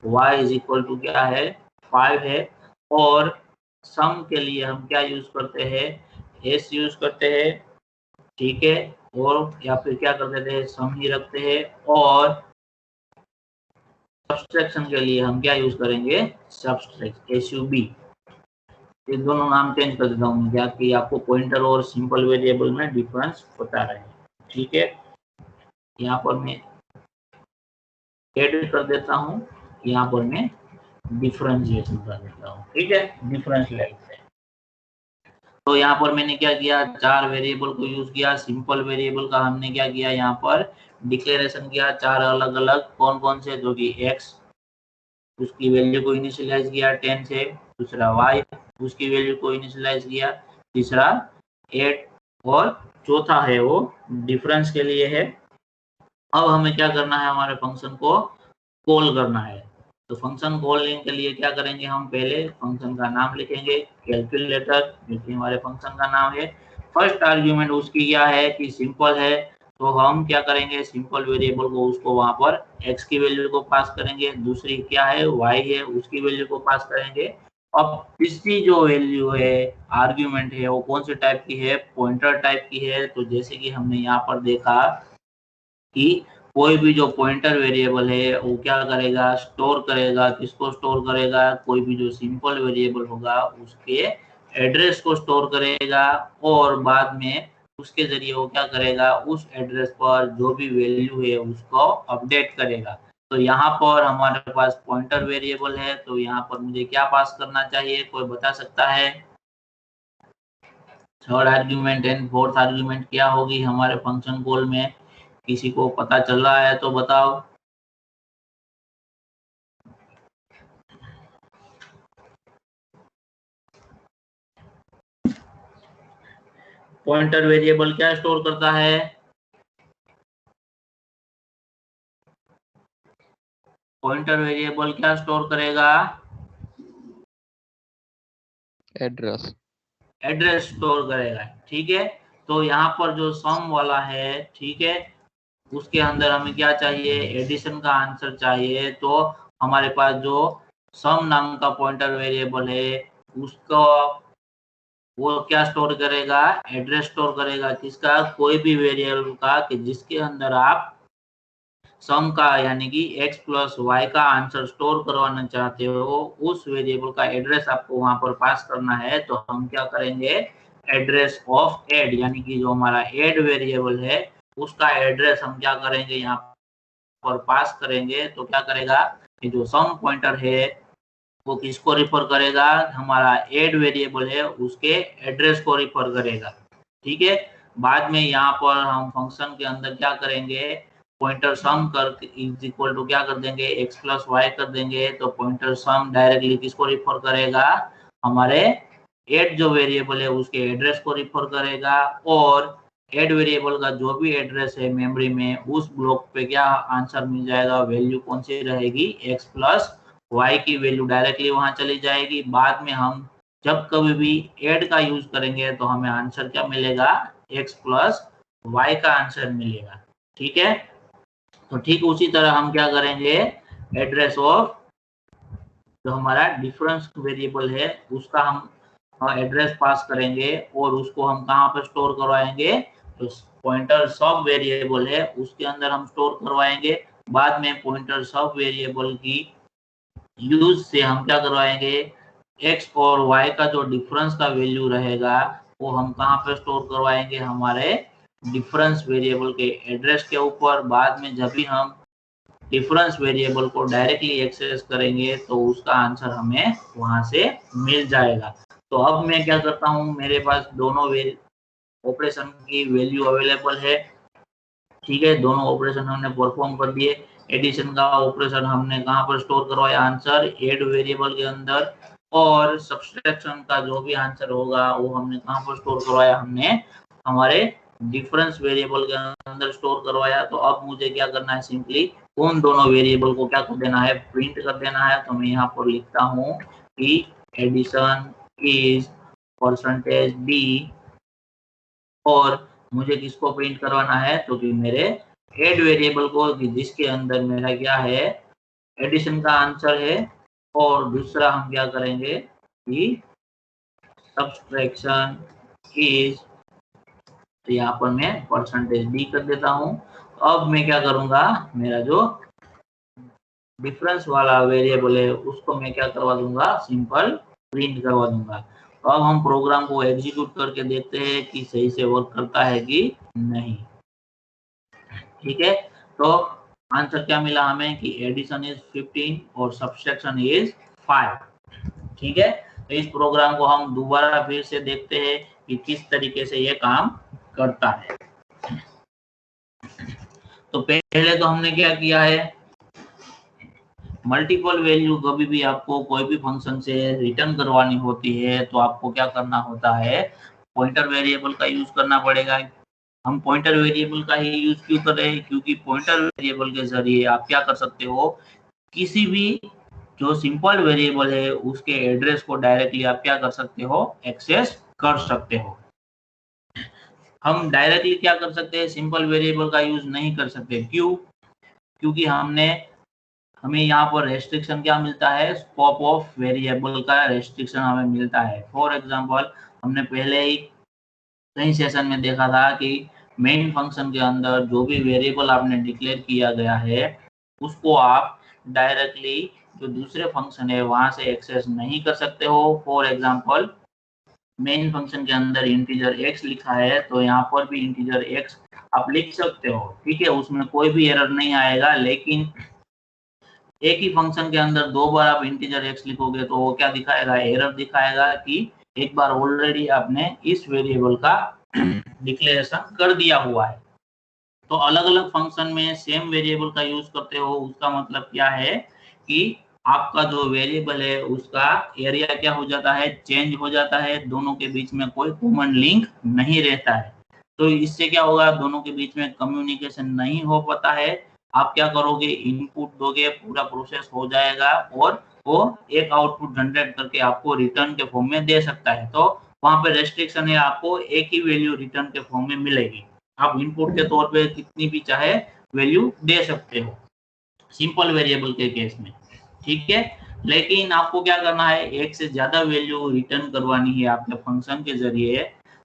y इज इक्वल टू क्या है, 5 है, और सम के लिए हम क्या यूज करते हैं, s यूज करते हैं। ठीक है, और या फिर क्या कर देते हैं, सम ही रखते हैं, और सब्सट्रैक्शन के लिए हम क्या यूज करेंगे, सब्सट्रैक्ट, SUB। ये दोनों नाम चेंज कर देता हूँ क्या कि आपको पॉइंटर और सिंपल वेरिएबल में डिफरेंस पता रहे। ठीक है, यहाँ पर मैं एड कर देता हूँ, यहाँ पर मैं डिफरेंशिएशन कर देता हूँ। ठीक है, डिफरेंस ले लेते हैं। तो यहाँ पर मैंने क्या किया, 4 वेरिएबल को यूज किया। सिंपल वेरिएबल का हमने क्या किया, यहाँ पर डिक्लेरेशन किया 4 अलग अलग, कौन कौन से, जो कि x उसकी वैल्यू को इनिशियलाइज किया 10 से, दूसरा y उसकी वैल्यू को इनिशियलाइज किया, तीसरा 8 और चौथा है वो डिफरेंस के लिए है। अब हमें क्या करना है, हमारे फंक्शन को कॉल करना है। तो फंक्शन कॉलिंग के लिए क्या करेंगे, हम पहले फंक्शन का नाम लिखेंगे, कैलकुलेटर, जो कि हमारे फंक्शन का नाम है। फर्स्ट आर्ग्यूमेंट उसकी क्या है कि सिंपल है, तो हम क्या करेंगे, सिंपल वेरिएबल को उसको वहां पर x की वैल्यू को पास करेंगे। दूसरी क्या है, y है, उसकी वैल्यू को पास करेंगे। अब तीसरी जो वैल्यू है, आर्ग्यूमेंट है, वो कौन से टाइप की है, पॉइंटर टाइप की है। तो जैसे कि हमने यहाँ पर देखा कि कोई भी जो पॉइंटर वेरिएबल है वो क्या करेगा, स्टोर करेगा, किसको स्टोर करेगा, कोई भी जो सिंपल वेरिएबल होगा उसके एड्रेस को स्टोर करेगा, और बाद में उसके जरिए वो क्या करेगा, उस एड्रेस पर जो भी वैल्यू है उसको अपडेट करेगा। तो यहाँ पर हमारे पास पॉइंटर वेरिएबल है, तो यहाँ पर मुझे क्या पास करना चाहिए, कोई बता सकता है। Third argument and fourth argument क्या होगी हमारे फंक्शन कॉल में, किसी को पता चल रहा है तो बताओ। पॉइंटर वेरिएबल क्या स्टोर करता है, पॉइंटर वेरिएबल क्या स्टोर करेगा, एड्रेस, एड्रेस स्टोर करेगा। ठीक है, तो यहाँ पर जो सम वाला है, ठीक है, उसके अंदर हमें क्या चाहिए, एडिशन का आंसर चाहिए। तो हमारे पास जो सम नाम का पॉइंटर वेरिएबल है उसको वो क्या स्टोर करेगा, एड्रेस स्टोर करेगा, किसका, कोई भी वेरिएबल का, कि जिसके अंदर आप सम का यानी कि x प्लस वाई का आंसर स्टोर करवाना चाहते हो, उस वेरिएबल का एड्रेस आपको वहां पर पास करना है। तो हम क्या करेंगे, एड्रेस ऑफ एड, यानी कि जो हमारा एड वेरिएबल है उसका एड्रेस हम क्या करेंगे, यहाँ पर पास करेंगे। तो क्या करेगा कि जो सम पॉइंटर है वो किसको रिफर करेगा, हमारा एड वेरिएबल है उसके एड्रेस को रिफर करेगा। ठीक है, बाद में यहाँ पर हम फंक्शन के अंदर क्या करेंगे, पॉइंटर सम कर इज इक्वल टू क्या कर देंगे, x प्लस वाई कर देंगे। तो पॉइंटर सम डायरेक्टली किसको रिफर करेगा, हमारे एड जो वेरिएबल है उसके एड्रेस को रिफर करेगा, और एड वेरिएबल का जो भी एड्रेस है मेमोरी में, उस ब्लॉक पे क्या आंसर मिल जाएगा, वैल्यू कौन सी रहेगी, x प्लस वाई की वैल्यू डायरेक्टली वहां चली जाएगी। बाद में हम जब कभी भी एड का यूज करेंगे तो हमें आंसर क्या मिलेगा, x प्लस वाई का आंसर मिलेगा। ठीक है, तो ठीक उसी तरह हम क्या करेंगे, एड्रेस ऑफ जो हमारा डिफरेंस वेरिएबल है उसका हम एड्रेस पास करेंगे, और उसको हम कहाँ पर स्टोर करवाएंगे, तो पॉइंटर सब वेरिएबल है उसके अंदर हम स्टोर करवाएंगे। बाद में पॉइंटर सब वेरिएबल की यूज से हम क्या करवाएंगे, x और y का जो डिफरेंस का वैल्यू रहेगा वो हम कहाँ पे स्टोर करवाएंगे, हमारे डिफरेंस वेरिएबल के एड्रेस के ऊपर। बाद में जब भी हम डिफरेंस वेरिएबल को डायरेक्टली एक्सेस करेंगे तो उसका आंसर हमें वहां से मिल जाएगा। तो अब मैं क्या करता हूँ, मेरे पास दोनों ऑपरेशन की वैल्यू अवेलेबल है। ठीक है, दोनों ऑपरेशन हमने परफॉर्म कर दिए। एडिशन का ऑपरेशन हमने कहाँ पर स्टोर करवाया, आंसर एड वेरिएबल के अंदर, और सब्सट्रैक्शन का जो भी आंसर होगा वो हमने कहाँ पर स्टोर करवाया, हमने हमारे डिफरेंस वेरिएबल के अंदर स्टोर करवाया। तो अब मुझे क्या करना है, सिंपली उन दोनों वेरिएबल को क्या कर देना है, प्रिंट कर देना है। तो मैं यहाँ पर लिखता हूँ कि एडिशन इज परसेंटेज डी, और मुझे किसको प्रिंट करवाना है, तो कि मेरे एड वेरिएबल को, कि जिसके अंदर मेरा क्या है, एडिशन का आंसर है। और दूसरा हम क्या करेंगे कि सब्सट्रैक्शन इज, तो यहाँ पर मैं परसेंटेज डी कर देता हूँ। अब मैं क्या करूंगा, मेरा जो डिफरेंस वाला वेरिएबल है उसको मैं क्या करवा दूंगा, सिंपल प्रिंट करवा दूंगा। तो अब हम प्रोग्राम को एग्जीक्यूट करके देखते हैं कि सही से वर्क करता है कि नहीं। ठीक है, तो आंसर क्या मिला हमें कि एडिशन इज 15 और सब्सट्रैक्शन इज 5। ठीक है, तो इस प्रोग्राम को हम दोबारा फिर से देखते हैं कि किस तरीके से ये काम करता है। तो पहले तो हमने क्या किया है, मल्टीपल वैल्यू कभी भी आपको कोई भी फंक्शन से रिटर्न करवानी होती है तो आपको क्या करना होता है, पॉइंटर वेरिएबल का यूज करना पड़ेगा। हम पॉइंटर वेरिएबल का ही यूज क्यों कर रहे हैं, क्योंकि पॉइंटर वेरिएबल के जरिए आप क्या कर सकते हो, किसी भी जो सिंपल वेरिएबल है उसके एड्रेस को डायरेक्टली आप क्या कर सकते हो, एक्सेस कर सकते हो। हम डायरेक्टली क्या कर सकते हैं, सिंपल वेरिएबल का यूज नहीं कर सकते। क्यों, क्योंकि हमें यहाँ पर रेस्ट्रिक्शन क्या मिलता है, स्कोप ऑफ वेरिएबल का रेस्ट्रिक्शन हमें मिलता है। फॉर एग्जांपल हमने पहले ही कई सेशन में देखा था कि मेन फंक्शन के अंदर जो भी वेरिएबल आपने डिक्लेयर किया गया है उसको आप डायरेक्टली जो दूसरे फंक्शन है वहां से एक्सेस नहीं कर सकते हो। फॉर एग्जांपल मेन फंक्शन के अंदर इंटीजर x लिखा है तो यहाँ पर भी इंटीजर x आप लिख सकते हो। ठीक है, उसमें कोई भी एरर नहीं आएगा, लेकिन एक ही फंक्शन के अंदर दो बार आप इंटीजर x लिखोगे तो वो क्या दिखाएगा, एरर दिखाएगा कि एक बार ऑलरेडी आपने इस वेरिएबल का डिक्लेरेशन कर दिया हुआ है। तो अलग अलग फंक्शन में सेम वेरिएबल का यूज करते हो, उसका मतलब क्या है कि आपका जो वेरिएबल है उसका एरिया क्या हो जाता है, चेंज हो जाता है, दोनों के बीच में कोई कॉमन लिंक नहीं रहता है। तो इससे क्या होगा, दोनों के बीच में कम्युनिकेशन नहीं हो पाता है। आप क्या करोगे, इनपुट दोगे, पूरा प्रोसेस हो जाएगा और वो एक आउटपुट जनरेट करके आपको रिटर्न के फॉर्म में दे सकता है। तो वहां पे रेस्ट्रिक्शन है, आपको एक ही वैल्यू रिटर्न के फॉर्म में मिलेगी। आप इनपुट के तौर पे कितनी भी चाहे वैल्यू दे सकते हो सिंपल वेरिएबल के केस में। ठीक है, लेकिन आपको क्या करना है, एक से ज्यादा वैल्यू रिटर्न करवानी है आपके फंक्शन के जरिए,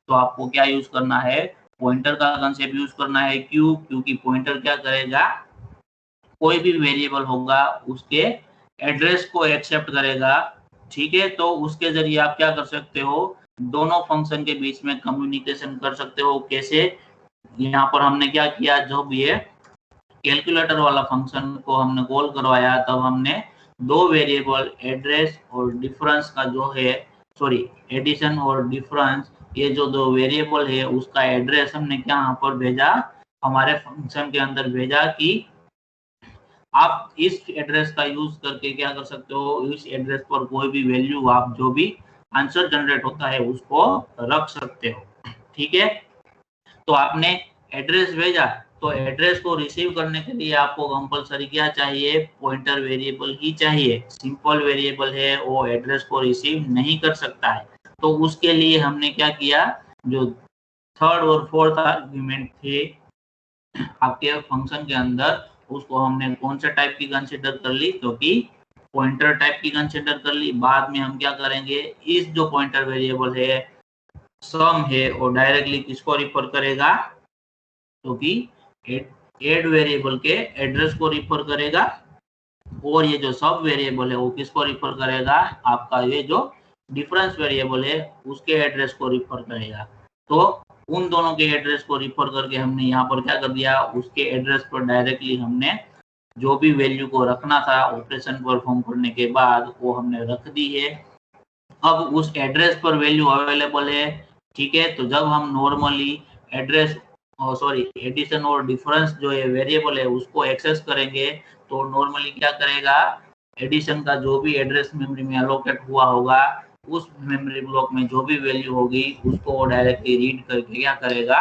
तो आपको क्या यूज करना है, पॉइंटर का कंसेप्ट यूज करना है। क्यों, क्योंकि पॉइंटर क्या करेगा, कोई भी वेरिएबल होगा उसके एड्रेस को एक्सेप्ट करेगा। ठीक है, तो उसके जरिए आप क्या कर सकते हो, दोनों फंक्शन के बीच में कम्युनिकेशन कर सकते हो। कैसे, यहाँ पर हमने क्या किया, जब ये कैलकुलेटर वाला फंक्शन को हमने कॉल करवाया तब हमने दो वेरिएबल एड्रेस और डिफरेंस का जो है, सॉरी एडिशन और डिफरेंस, ये जो दो वेरिएबल है उसका एड्रेस हमने क्या यहाँ पर भेजा, हमारे फंक्शन के अंदर भेजा कि आप इस एड्रेस का यूज करके क्या कर सकते हो, इस एड्रेस पर कोई भी वैल्यू आप जो भी आंसर जनरेट होता है उसको रख सकते हो। ठीक है, तो आपने एड्रेस भेजा, तो एड्रेस को रिसीव करने के लिए आपको कंपलसरी क्या चाहिए, पॉइंटर वेरिएबल ही चाहिए। सिंपल वेरिएबल है वो एड्रेस को रिसीव नहीं कर सकता है। तो उसके लिए हमने क्या किया, जो थर्ड और फोर्थ आर्गुमेंट थे आपके फंक्शन के अंदर, उसको हमने कौन सा टाइप की कंसिडर कर ली, क्योंकि पॉइंटर टाइप की कंसिडर कर ली। बाद में हम क्या करेंगे, इस जो पॉइंटर वेरिएबल है सम है वो डायरेक्टली किसको रिफर करेगा, क्योंकि एड वेरिएबल के एड्रेस को रिफर करेगा, और ये जो सब वेरिएबल है वो किसको रिफर करेगा, आपका ये जो डिफरेंस वेरिएबल है उसके एड्रेस को रिफर करेगा। तो उन दोनों के एड्रेस को रिफर करके हमने यहाँ पर क्या कर दिया, उसके एड्रेस पर डायरेक्टली हमने जो भी वैल्यू को रखना था ऑपरेशन परफॉर्म करने के बाद वो हमने रख दी है। अब उस एड्रेस पर वैल्यू अवेलेबल है। ठीक है, तो जब हम नॉर्मली एड्रेस सॉरी एडिशन और डिफरेंस जो है वेरिएबल है उसको एक्सेस करेंगे, तो नॉर्मली क्या करेगा, एडिशन का जो भी एड्रेस मेमोरी में एलोकेट हुआ होगा उस मेमोरी ब्लॉक में जो भी वैल्यू होगी उसको डायरेक्टली रीड करके क्या करेगा,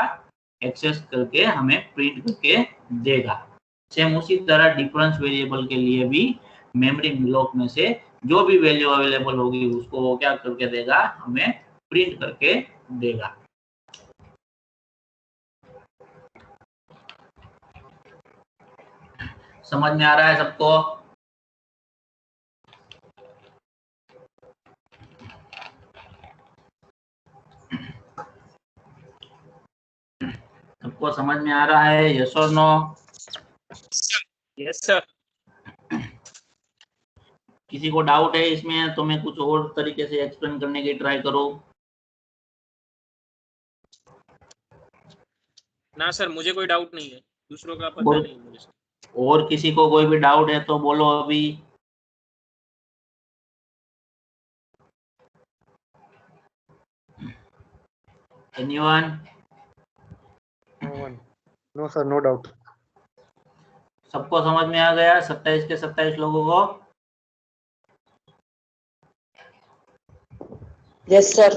एक्सेस करके हमें प्रिंट करके देगा। सेम उसी तरह डिफरेंस वेरिएबल के लिए भी मेमोरी ब्लॉक में से जो भी वैल्यू अवेलेबल होगी उसको वो क्या करके देगा, हमें प्रिंट करके देगा। समझ में आ रहा है सबको? सबको समझ में आ रहा है, यस और नो? Yes sir. किसी को डाउट है इसमें तो मैं कुछ और तरीके से एक्सप्लेन करने की ट्राई करूं? ना सर, मुझे कोई डाउट नहीं है, दूसरों का पता नहीं है मुझे। और किसी को कोई भी डाउट है तो बोलो अभी। Anyone? No sir, no doubt. सबको समझ में आ गया 27 के 27 लोगों को? Yes sir.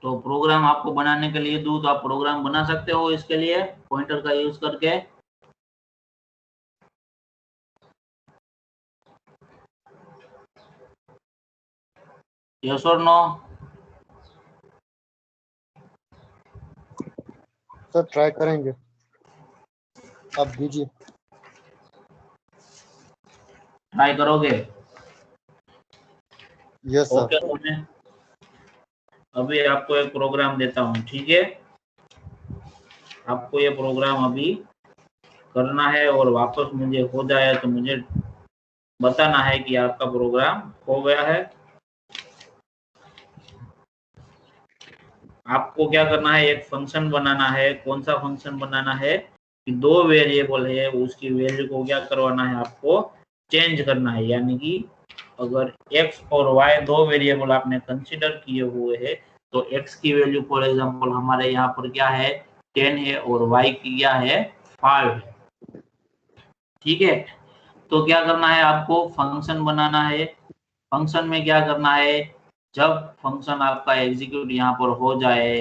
तो प्रोग्राम आपको बनाने के लिए दूं तो आप प्रोग्राम बना सकते हो इसके लिए पॉइंटर का यूज करके। यस और नो? सर ट्राई करेंगे, आप दीजिए। ट्राई करोगे? Yes sir. ओके, तो मैं अभी आपको एक प्रोग्राम देता हूँ, ठीक है? आपको ये प्रोग्राम अभी करना है और वापस मुझे हो जाए तो मुझे बताना है कि आपका प्रोग्राम हो गया है। आपको क्या करना है, एक फंक्शन बनाना है। कौन सा फंक्शन बनाना है कि दो वेरिएबल है उसकी वैल्यू को क्या करवाना है, आपको चेंज करना है। यानी कि अगर x और y दो वेरिएबल आपने कंसीडर किए हुए हैं तो x की वैल्यू फॉर एग्जांपल हमारे यहाँ पर क्या है 10 है और y की क्या है 5 है, ठीक है? तो क्या करना है, आपको फंक्शन बनाना है। फंक्शन में क्या करना है, जब फंक्शन आपका एग्जीक्यूट यहाँ पर हो जाए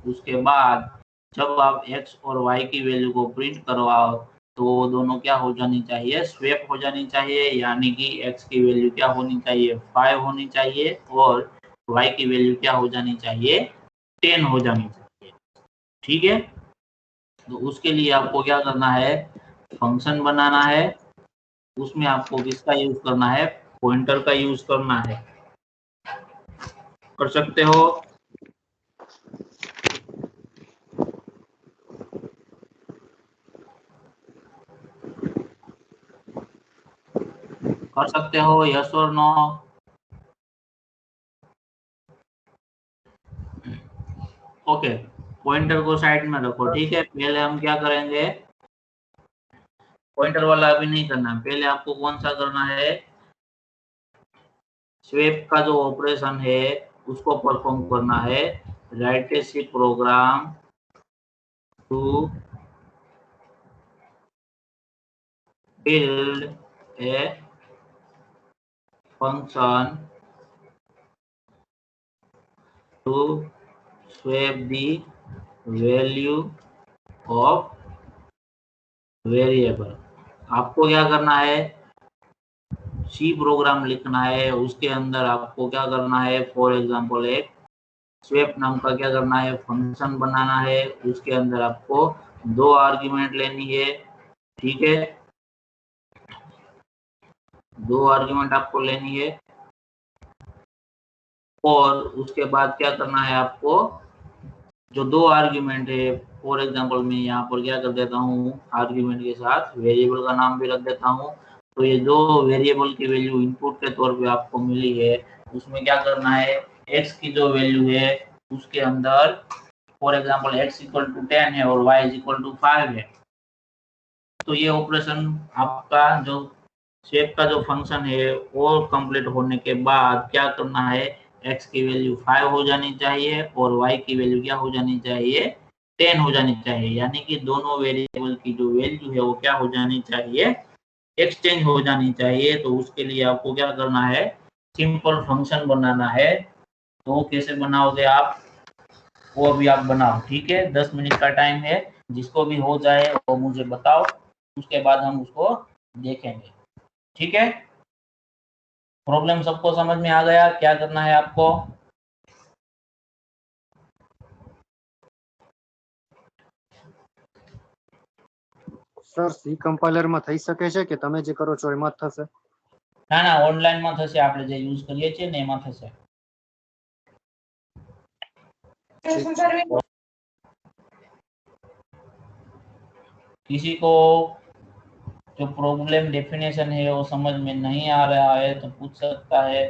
उसके बाद जब आप x और y की वैल्यू को प्रिंट करवाओ तो वो दोनों क्या हो जानी चाहिए, स्वैप हो जानी चाहिए। यानी कि x की वैल्यू क्या होनी चाहिए, 5 होनी चाहिए और y की वैल्यू क्या हो जानी चाहिए, 10 हो जानी चाहिए, ठीक है? तो उसके लिए आपको क्या करना है, फंक्शन बनाना है। उसमें आपको किसका यूज करना है, पॉइंटर का यूज करना है। कर सकते हो? कर सकते हो, यस और नो? ओके, पॉइंटर को साइड में रखो, ठीक है? पहले हम क्या करेंगे, पॉइंटर वाला अभी नहीं करना, पहले आपको कौन सा करना है, स्वेप का जो ऑपरेशन है उसको परफॉर्म करना है। Write a C program to build a function to swap the value of variable। आपको क्या करना है, सी प्रोग्राम लिखना है, उसके अंदर आपको क्या करना है, फॉर एग्जांपल एक स्वेप नाम का क्या करना है, फंक्शन बनाना है। उसके अंदर आपको दो आर्ग्यूमेंट लेनी है, ठीक है? दो आर्ग्यूमेंट आपको लेनी है और उसके बाद क्या करना है, आपको जो दो आर्ग्यूमेंट है, फॉर एग्जांपल मैं यहाँ पर क्या कर देता हूँ, आर्ग्यूमेंट के साथ वेरिएबल का नाम भी रख देता हूँ। तो ये जो वेरिएबल की वैल्यू इनपुट के तौर पे आपको मिली है उसमें क्या करना है, x की जो वैल्यू है उसके अंदर for example x equal to 10 है और y इक्वल टू 5 है। तो ये ऑपरेशन आपका जो शेप का जो फंक्शन है वो कंप्लीट होने के बाद क्या करना है, x की वैल्यू 5 हो जानी चाहिए और y की वैल्यू क्या हो जानी चाहिए, 10 हो जानी चाहिए। यानी कि दोनों वेरिएबल की जो वैल्यू है वो क्या हो जानी चाहिए, एक्सचेंज हो जानी चाहिए। तो उसके लिए आपको क्या करना है, सिंपल फंक्शन बनाना है। तो वो कैसे बनाओगे आप, वो अभी आप बनाओ, ठीक है? 10 मिनट का टाइम है, जिसको भी हो जाए वो मुझे बताओ, उसके बाद हम उसको देखेंगे, ठीक है? प्रॉब्लम सबको समझ में आ गया, क्या करना है आपको? સર સી કમ્પાઇલર માં થઈ શકે છે કે તમે જે કરો છો એમાં જ થશે? ના ના, ઓનલાઈન માં થશે, આપણે જે યુઝ કરીએ છીએ ને એમાં થશે। किसी को जो प्रॉब्लम डेफिनेशन है वो समझ में नहीं आ रहा है तो पूछ सकता है।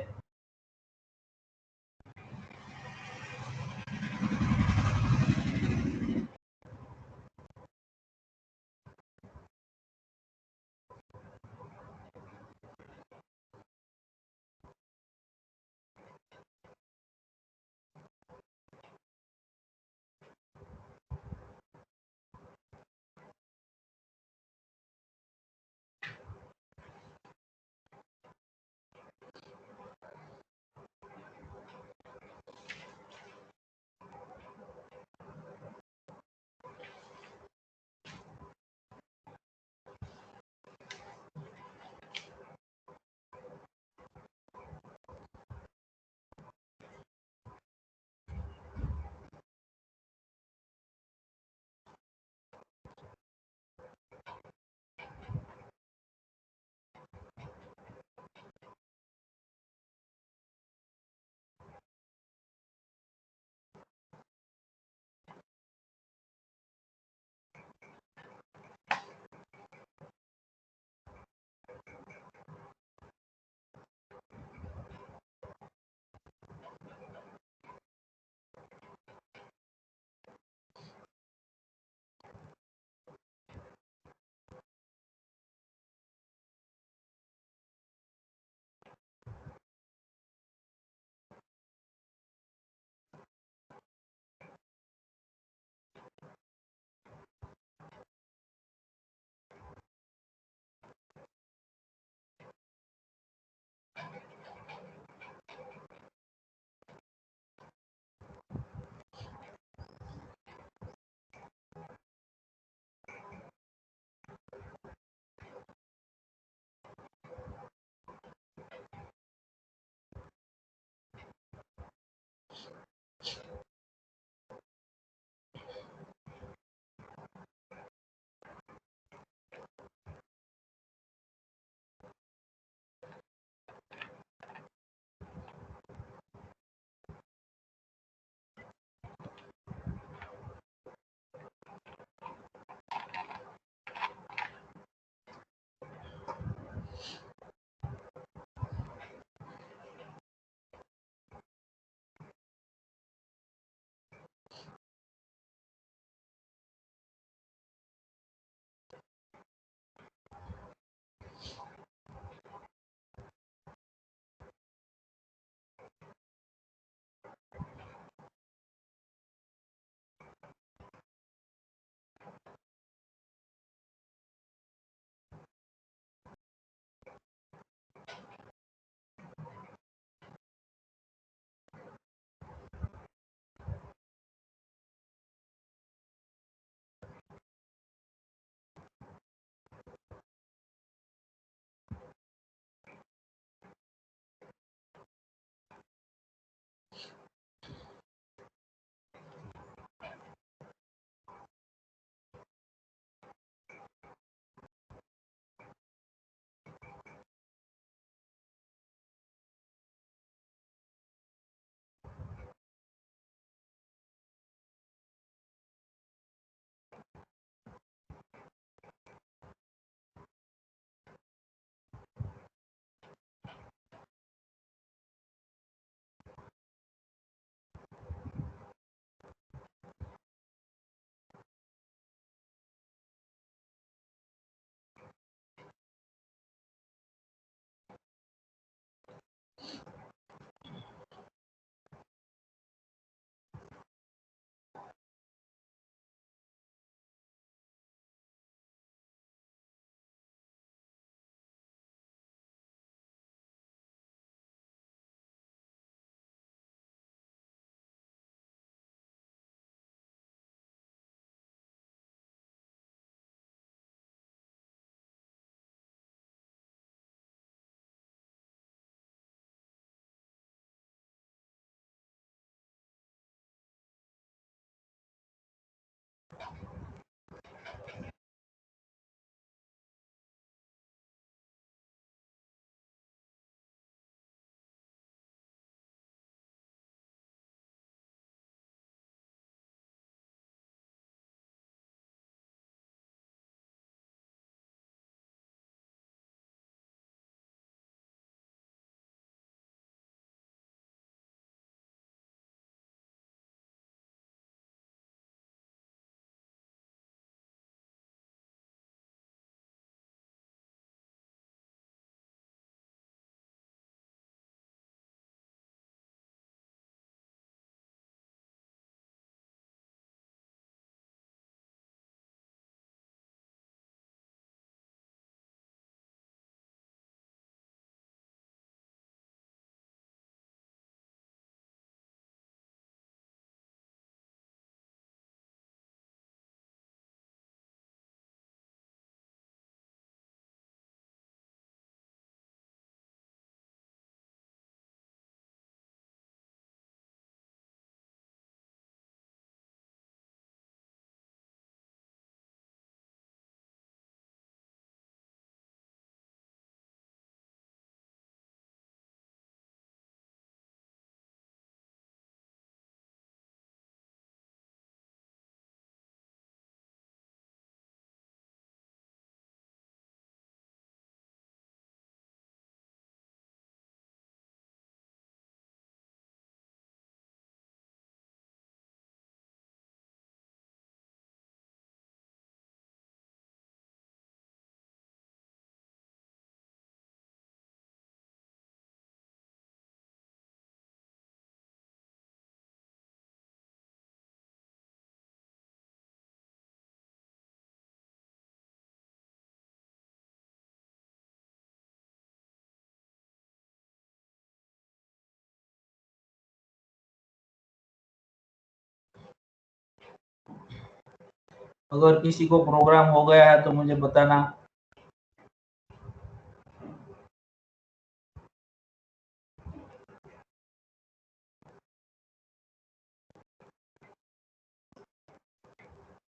अगर किसी को प्रोग्राम हो गया है तो मुझे बताना।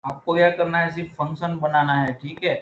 आपको क्या करना है, सिर्फ फंक्शन बनाना है, ठीक है।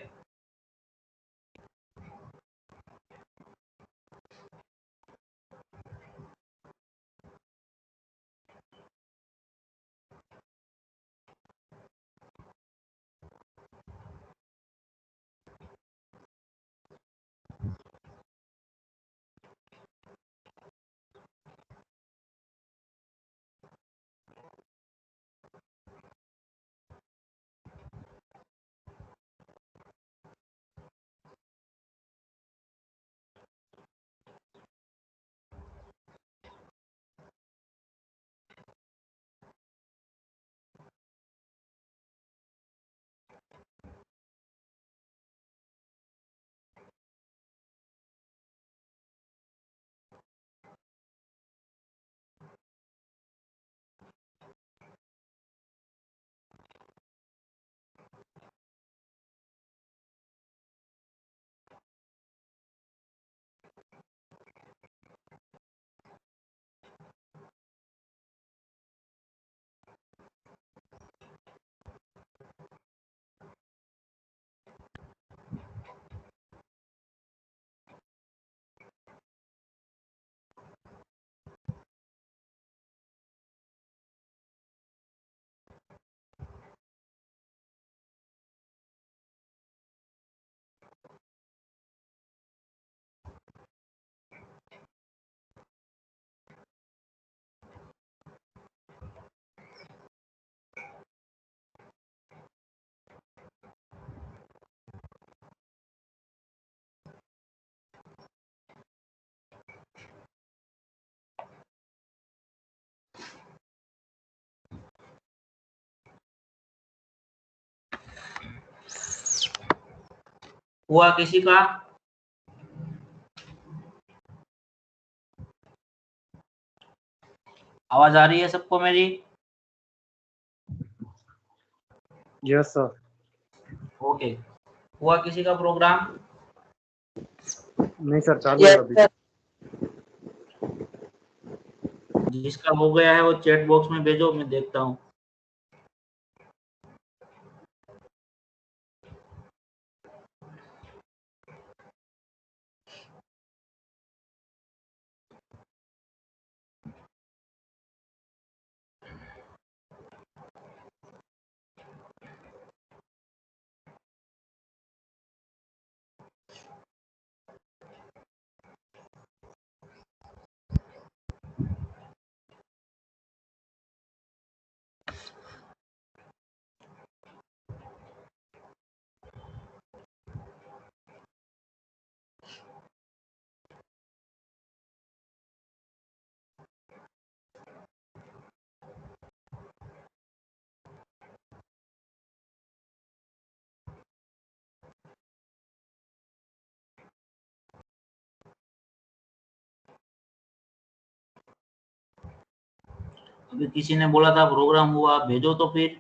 हुआ किसी का? आवाज आ रही है सबको मेरी? Yes sir. ओके, हुआ किसी का प्रोग्राम? नहीं सर, चालू है अभी। जिसका हो गया है वो चैट बॉक्स में भेजो, मैं देखता हूँ। अभी किसी ने बोला था प्रोग्राम हुआ, भेजो तो फिर।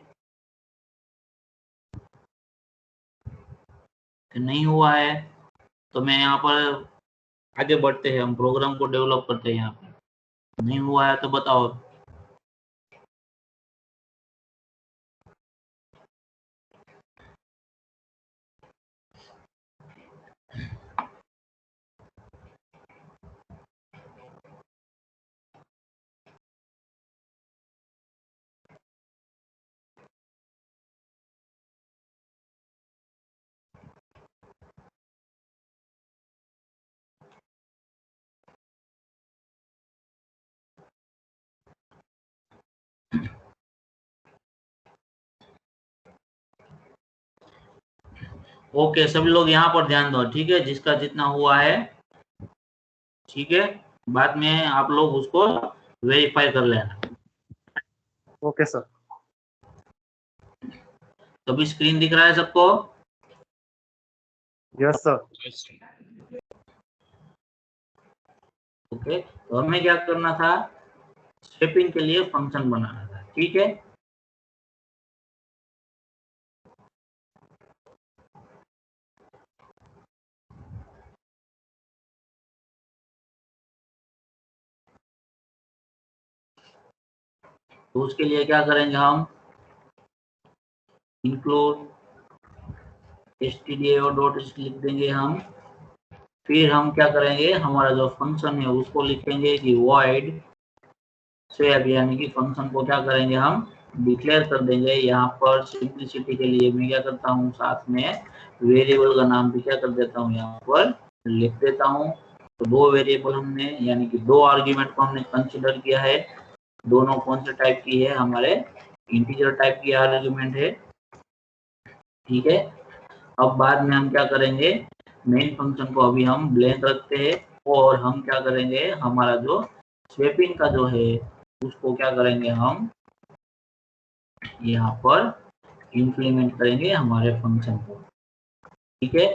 कि नहीं हुआ है तो मैं यहाँ पर आगे बढ़ते हैं, हम प्रोग्राम को डेवलप करते हैं। यहाँ पे नहीं हुआ है तो बताओ। ओके, सभी लोग यहाँ पर ध्यान दो, ठीक है, जिसका जितना हुआ है, ठीक है। बाद में आप लोग उसको वेरीफाई कर लेना। Okay sir. तो अभी स्क्रीन दिख रहा है सबको? Yes sir. ओके, तो हमें क्या करना था, स्टेपिंग के लिए फंक्शन बनाना था, ठीक है। तो उसके लिए क्या करेंगे हम, इंक्लूड stdio.h लिख देंगे हम। फिर हम क्या करेंगे, हमारा जो फंक्शन है उसको लिखेंगे कि void swap, यानी कि फंक्शन को क्या करेंगे हम डिक्लेयर कर देंगे। यहाँ पर सिंपलिसिटी के लिए मैं क्या करता हूँ, साथ में वेरिएबल का नाम भी क्या कर देता हूँ, यहाँ पर लिख देता हूँ। तो दो वेरिएबल हमने, यानी कि दो आर्ग्यूमेंट को हमने कंसिडर किया है। दोनों कौन से टाइप की है, हमारे इंटीजर टाइप की आर्ग्यूमेंट है, ठीक है। अब बाद में हम क्या करेंगे, मेन फंक्शन को अभी हम ब्लैंक रखते हैं और हम क्या करेंगे, हमारा जो स्वैपिंग का जो है उसको क्या करेंगे, हम यहाँ पर इंप्लीमेंट करेंगे हमारे फंक्शन को, ठीक है।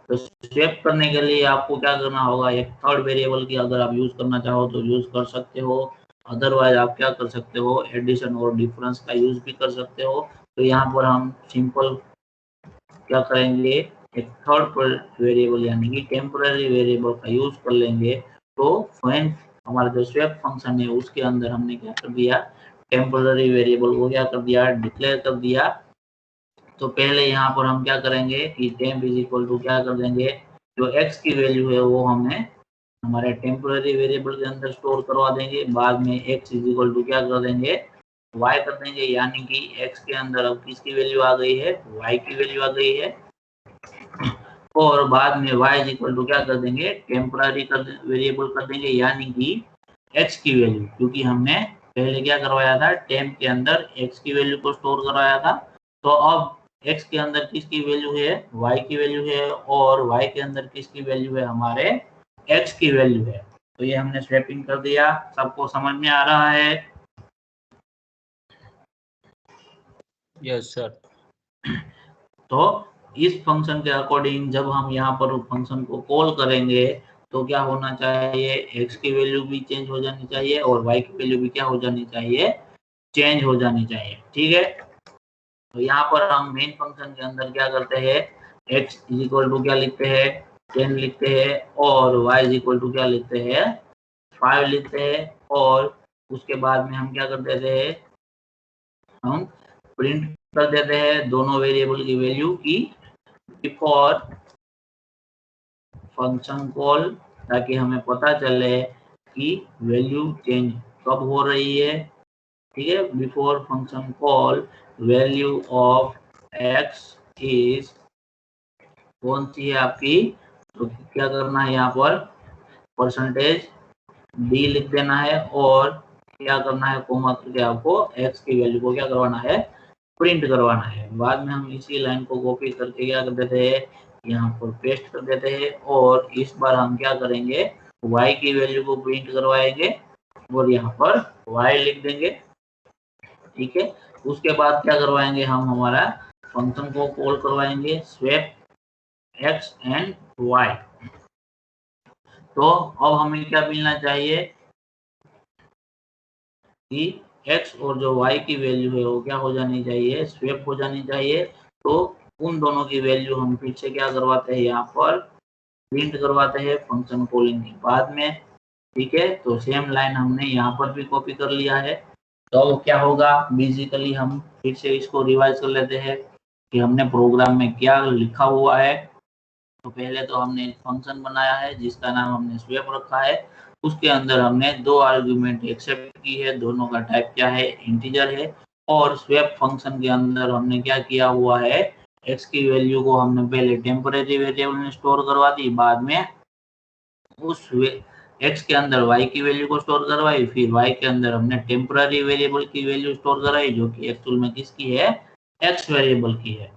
तो स्वैप करने के लिए आपको क्या करना होगा, एक थर्ड वेरिएबल की अगर आप यूज करना चाहो तो यूज कर सकते हो, अदरवाइज आप क्या कर सकते हो, एडिशन और डिफरेंस का यूज भी कर सकते हो। तो यहाँ पर हम सिंपल क्या करेंगे, एक थर्ड वेरिएबल यानी कि टेम्पररी वेरिएबल का यूज कर लेंगे। तो फाइन हमारा जो स्वैप फंक्शन है उसके अंदर हमने क्या कर दिया, टेम्पररी वेरिएबल को क्या कर दिया, डिक्लेयर कर दिया। तो पहले यहाँ पर हम क्या करेंगे कि टेम्प इज इक्वल टू क्या कर देंगे, जो एक्स की वैल्यू है वो हमें हमारे टेम्पररी वेरिएबल के अंदर स्टोर करवा देंगे। बाद में एक्स इज इक्वल टू क्या कर देंगे, वाई कर देंगे, यानी कि एक्स के अंदर अब किसकी वैल्यू आ गई है, वाई की वैल्यू आ गई है। और बाद में y इज इक्वल टू क्या कर देंगे, टेम्पररी वेरिएबल कर देंगे, यानी कि x की वैल्यू, क्योंकि हमने पहले क्या करवाया था, टेम्प के अंदर x की वैल्यू को स्टोर करवाया था। तो अब x के अंदर किसकी वैल्यू है, y की वैल्यू है, और y के अंदर किसकी वैल्यू है, हमारे x की वैल्यू है। तो ये हमने स्वैपिंग कर दिया। सबको समझ में आ रहा है? Yes sir. तो इस फंक्शन के अकॉर्डिंग जब हम यहाँ पर फंक्शन को कॉल करेंगे तो क्या होना चाहिए, x की वैल्यू भी चेंज हो जानी चाहिए और y की वैल्यू भी क्या हो जानी चाहिए, चेंज हो जानी चाहिए, ठीक है। तो यहाँ पर हम मेन फंक्शन के अंदर क्या करते हैं, x इज इक्वल टू क्या लिखते हैं, 10 लिखते हैं, और y इज इक्वल टू क्या लिखते हैं, 5 लिखते हैं। और उसके बाद में हम क्या कर देते हैं, हम प्रिंट कर देते हैं दोनों वेरिएबल की वैल्यू की बिफोर फंक्शन कॉल, ताकि हमें पता चले कि वैल्यू चेंज कब हो रही है, ठीक है। Before function call value of x is कौन सी है आपकी, तो क्या करना है, यहाँ पर परसेंटेज d लिख देना है और क्या करना है, कोमा करके आपको x की वैल्यू को क्या करवाना है, प्रिंट करवाना है। बाद में हम इसी लाइन को कॉपी करके क्या कर देते हैं, यहाँ पर पेस्ट कर देते हैं, और इस बार हम क्या करेंगे, y की वैल्यू को प्रिंट करवाएंगे और यहाँ पर y लिख देंगे, ठीक है। उसके बाद क्या करवाएंगे, हम हमारा फंक्शन को कॉल करवाएंगे स्वैप x एंड y। तो अब हमें क्या मिलना चाहिए कि x और जो y की वैल्यू है वो क्या हो जानी चाहिए, स्वैप हो जानी चाहिए। तो उन दोनों की वैल्यू हम फिर से क्या करवाते हैं, यहाँ पर प्रिंट करवाते हैं फंक्शन कॉलिंग के बाद में, ठीक है। तो सेम लाइन हमने यहाँ पर भी कॉपी कर लिया है। तो अब क्या होगा, बेसिकली हम फिर से इसको रिवाइज कर लेते हैं कि हमने प्रोग्राम में क्या लिखा हुआ है। तो पहले तो हमने एक फंक्शन बनाया है जिसका नाम हमने स्वैप रखा है। उसके अंदर हमने दो आर्गुमेंट एक्सेप्ट की है, दोनों का टाइप क्या है, इंटीजर है। और स्वैप फंक्शन के अंदर हमने क्या किया हुआ है, x की वैल्यू को हमने पहले टेम्परेरी वेरिएबल में स्टोर करवा दी, बाद में उस x के अंदर y की वैल्यू को स्टोर करवाई, फिर y के अंदर हमने टेम्पररी वेरिएबल की वैल्यू स्टोर कराई जो कि एक्चुअल में किसकी है, x वेरिएबल की है।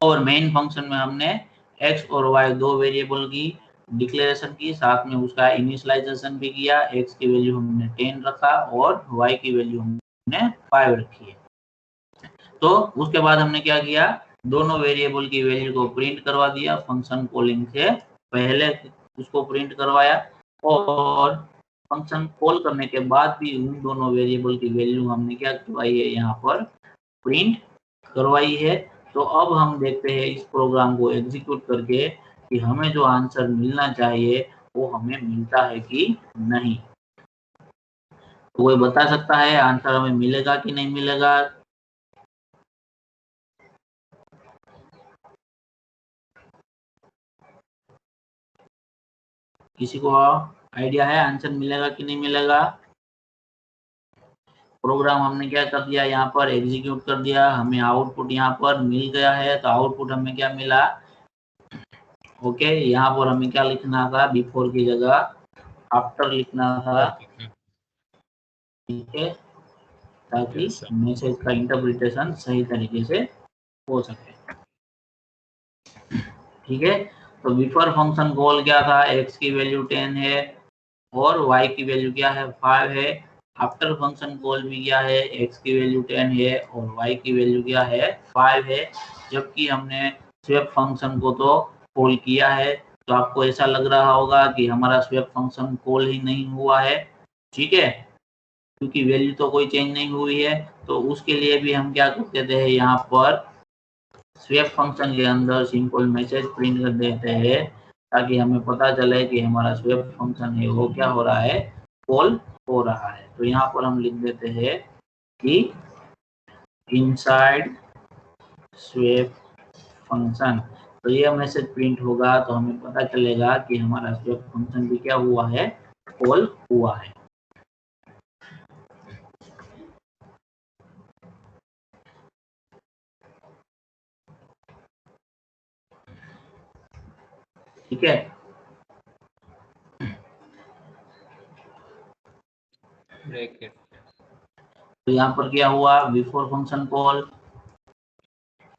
और मेन फंक्शन में हमने x और y दो वेरिएबल की डिक्लेरेशन की, साथ में उसका इनिशियलाइजेशन भी किया। x की वैल्यू हमने 10 रखा और y की वैल्यू हमने 5 रखी है। तो उसके बाद हमने क्या किया, दोनों वेरिएबल की वैल्यू को प्रिंट करवा दिया फंक्शन कॉलिंग से पहले, उसको प्रिंट करवाया, और फंक्शन कॉल करने के बाद भी उन दोनों वेरिएबल की वैल्यू हमने क्या करवाई है, यहाँ पर प्रिंट करवाई है। तो अब हम देखते हैं इस प्रोग्राम को एग्जीक्यूट करके कि हमें जो आंसर मिलना चाहिए वो हमें मिलता है कि नहीं। तो कोई बता सकता है आंसर हमें मिलेगा कि नहीं मिलेगा? किसी को आइडिया है आंसर मिलेगा कि नहीं मिलेगा? प्रोग्राम हमने क्या कर दिया, यहाँ पर एग्जीक्यूट कर दिया, हमें आउटपुट यहाँ पर मिल गया है। तो आउटपुट हमें क्या मिला? ओके, यहाँ पर हमें क्या लिखना था, बिफोर की जगह आफ्टर लिखना था, ठीक है, ताकि Yes, sir. मैसेज का इंटरप्रिटेशन सही तरीके से हो सके। ठीक है, तो बिफोर फंक्शन कॉल क्या था, x की वैल्यू 10 है और y की वैल्यू क्या है, 5 है। आफ्टर फंक्शन कॉल भी क्या है, x की वैल्यू 10 है और y की वैल्यू क्या है, 5 है। जबकि हमने स्वेप फंक्शन को तो कॉल किया है। तो आपको ऐसा लग रहा होगा कि हमारा स्वेप फंक्शन कॉल ही नहीं हुआ है, ठीक है, क्योंकि वैल्यू तो कोई चेंज नहीं हुई है। तो उसके लिए भी हम क्या कर देते हैं, यहाँ पर स्वेप फंक्शन के अंदर सिंपल मैसेज प्रिंट कर देते हैं, ताकि हमें पता चले कि हमारा स्वेप फंक्शन है वो क्या हो रहा है, कॉल हो रहा है। तो यहाँ पर हम लिख देते हैं कि इनसाइड स्वेप फंक्शन। तो ये मैसेज प्रिंट होगा, तो हमें पता चलेगा कि हमारा स्वेप फंक्शन भी क्या हुआ है, कॉल हुआ है। ठीक है, ब्रैकेट तो यहाँ पर क्या हुआ, बिफोर फंक्शन कॉल,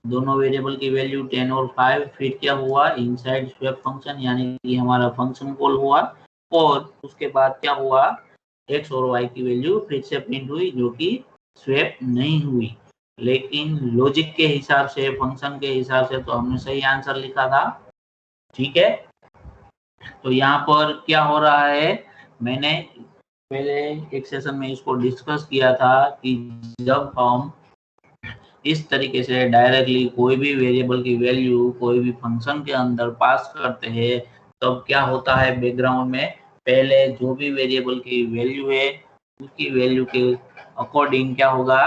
दोनों वेरिएबल की वैल्यू 10 और 5, फिर क्या हुआ, इनसाइड स्वेप फंक्शन, यानी कि हमारा फंक्शन कॉल हुआ, और उसके बाद क्या हुआ, x और y की वैल्यू फिर से प्रिंट हुई, जो कि स्वेप नहीं हुई। लेकिन लॉजिक के हिसाब से, फंक्शन के हिसाब से तो हमने सही आंसर लिखा था, ठीक है। तो यहाँ पर क्या हो रहा है, मैंने पहले एक सेशन में इसको डिस्कस किया था कि जब हम इस तरीके से डायरेक्टली कोई भी वेरिएबल की वैल्यू कोई भी फंक्शन के अंदर पास करते हैं, तब क्या होता है, बैकग्राउंड में पहले जो भी वेरिएबल की वैल्यू है उसकी वैल्यू के अकॉर्डिंग क्या होगा,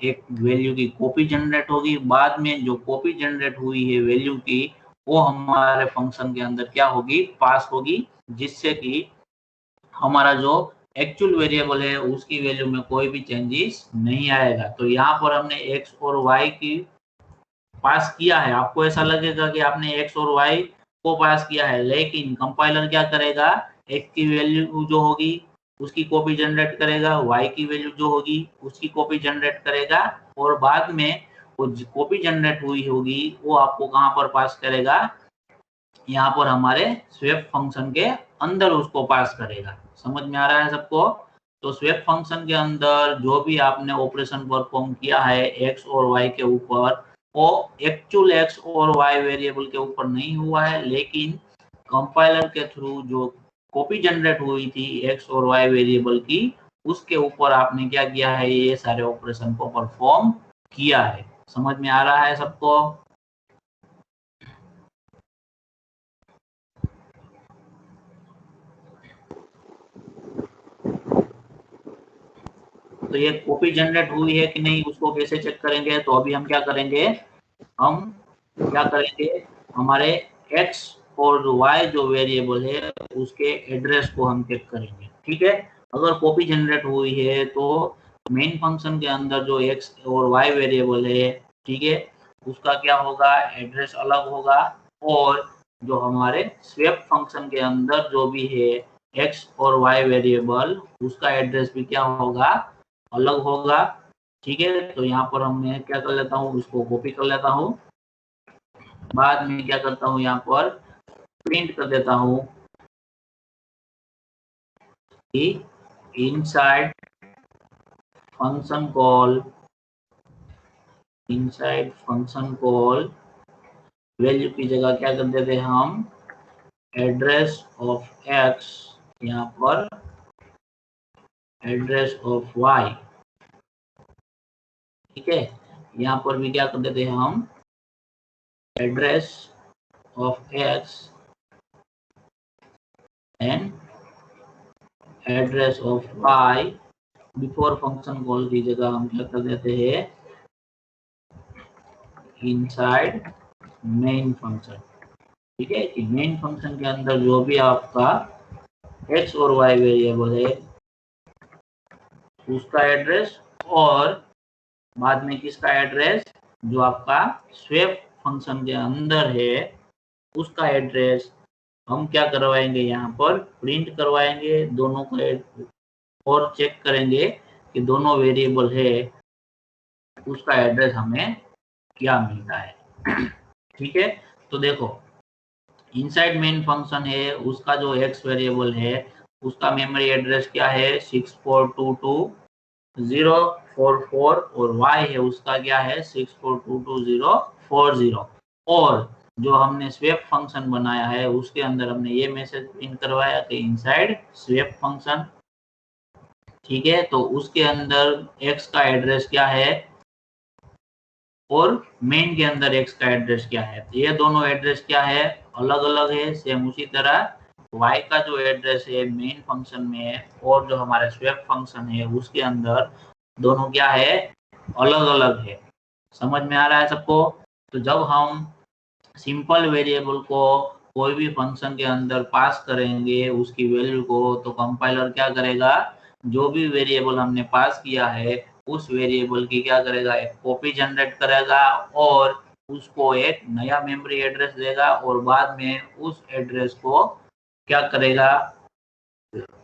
एक वैल्यू की कॉपी जनरेट होगी। बाद में जो कॉपी जनरेट हुई है वैल्यू की, वो हमारे फंक्शन के अंदर क्या होगी, पास होगी, जिससे कि हमारा जो एक्चुअल वेरिएबल है उसकी वैल्यू में कोई भी चेंजेस नहीं आएगा। तो यहाँ पर हमने x और y की पास किया है, आपको ऐसा लगेगा कि आपने x और y को पास किया है, लेकिन कंपाइलर क्या करेगा, x की वैल्यू जो होगी उसकी कॉपी जनरेट करेगा, y की वैल्यू जो होगी उसकी कॉपी जनरेट करेगा, और बाद में वो कॉपी जनरेट हुई होगी वो आपको कहाँ पर पास करेगा, यहाँ पर हमारे स्वेप फंक्शन के अंदर उसको पास करेगा। समझ में आ रहा है सबको? तो स्वेप फंक्शन के अंदर जो भी आपने ऑपरेशन परफॉर्म किया है एक्स और वाई के ऊपर, वो एक्चुअल एक्स और वाई वेरिएबल के ऊपर नहीं हुआ है, लेकिन कंपाइलर के थ्रू जो कॉपी जनरेट हुई थी एक्स और वाई वेरिएबल की, उसके ऊपर आपने क्या किया है, ये सारे ऑपरेशन को परफॉर्म किया है। समझ में आ रहा है सबको? तो ये कॉपी जनरेट हुई है कि नहीं उसको कैसे चेक करेंगे, तो अभी हम क्या करेंगे, हम क्या करेंगे, हमारे x और y जो वेरिएबल है उसके एड्रेस को हम चेक करेंगे, ठीक है। अगर कॉपी जनरेट हुई है तो मेन फंक्शन के अंदर जो x और y वेरिएबल है, ठीक है, उसका क्या होगा, एड्रेस अलग होगा, और जो हमारे स्वेप फंक्शन के अंदर जो भी है x और y वेरिएबल, उसका एड्रेस भी क्या होगा, अलग होगा, ठीक है। तो यहाँ पर मैं क्या कर लेता हूँ, उसको कॉपी कर लेता हूँ, बाद में क्या करता हूँ, यहाँ पर प्रिंट कर देता हूँ कि inside function call, inside function call value की जगह क्या कर देते हैं हम, एड्रेस ऑफ एक्स, यहाँ पर एड्रेस ऑफ वाई, ठीक है। यहाँ पर भी क्या कर देते हैं हम, address of x and address of y before function call की जगह हम क्या कर देते हैं, इनसाइड मेन फंक्शन। ठीक है कि मेन फंक्शन के अंदर जो भी आपका एक्स और वाई वेरिएबल है उसका एड्रेस, और बाद में किसका एड्रेस, जो आपका स्वेप फंक्शन के अंदर है उसका एड्रेस हम क्या करवाएंगे, यहाँ पर प्रिंट करवाएंगे दोनों को, और चेक करेंगे कि दोनों वेरिएबल है उसका एड्रेस हमें क्या मिलता है। ठीक है, तो देखो इनसाइड मेन फंक्शन है उसका जो एक्स वेरिएबल है उसका मेमोरी एड्रेस क्या है 6422.044 और y है उसका क्या है 6422.040। और जो हमने स्वेप फंक्शन बनाया है उसके अंदर हमने ये मैसेज प्रिंट करवाया कि इनसाइड स्वेप फंक्शन। ठीक है, तो उसके अंदर x का एड्रेस क्या है और मेन के अंदर x का एड्रेस क्या है, तो ये दोनों एड्रेस क्या है, अलग अलग है। सेम उसी तरह y का जो एड्रेस है मेन फंक्शन में है और जो हमारा स्वेप फंक्शन है उसके अंदर दोनों क्या है, अलग अलग है। समझ में आ रहा है सबको? तो जब हम सिंपल वेरिएबल को कोई भी फंक्शन के अंदर पास करेंगे उसकी वैल्यू को, तो कंपाइलर क्या करेगा, जो भी वेरिएबल हमने पास किया है उस वेरिएबल की क्या करेगा, एक कॉपी जनरेट करेगा और उसको एक नया मेमोरी एड्रेस देगा और बाद में उस एड्रेस को क्या करेगा,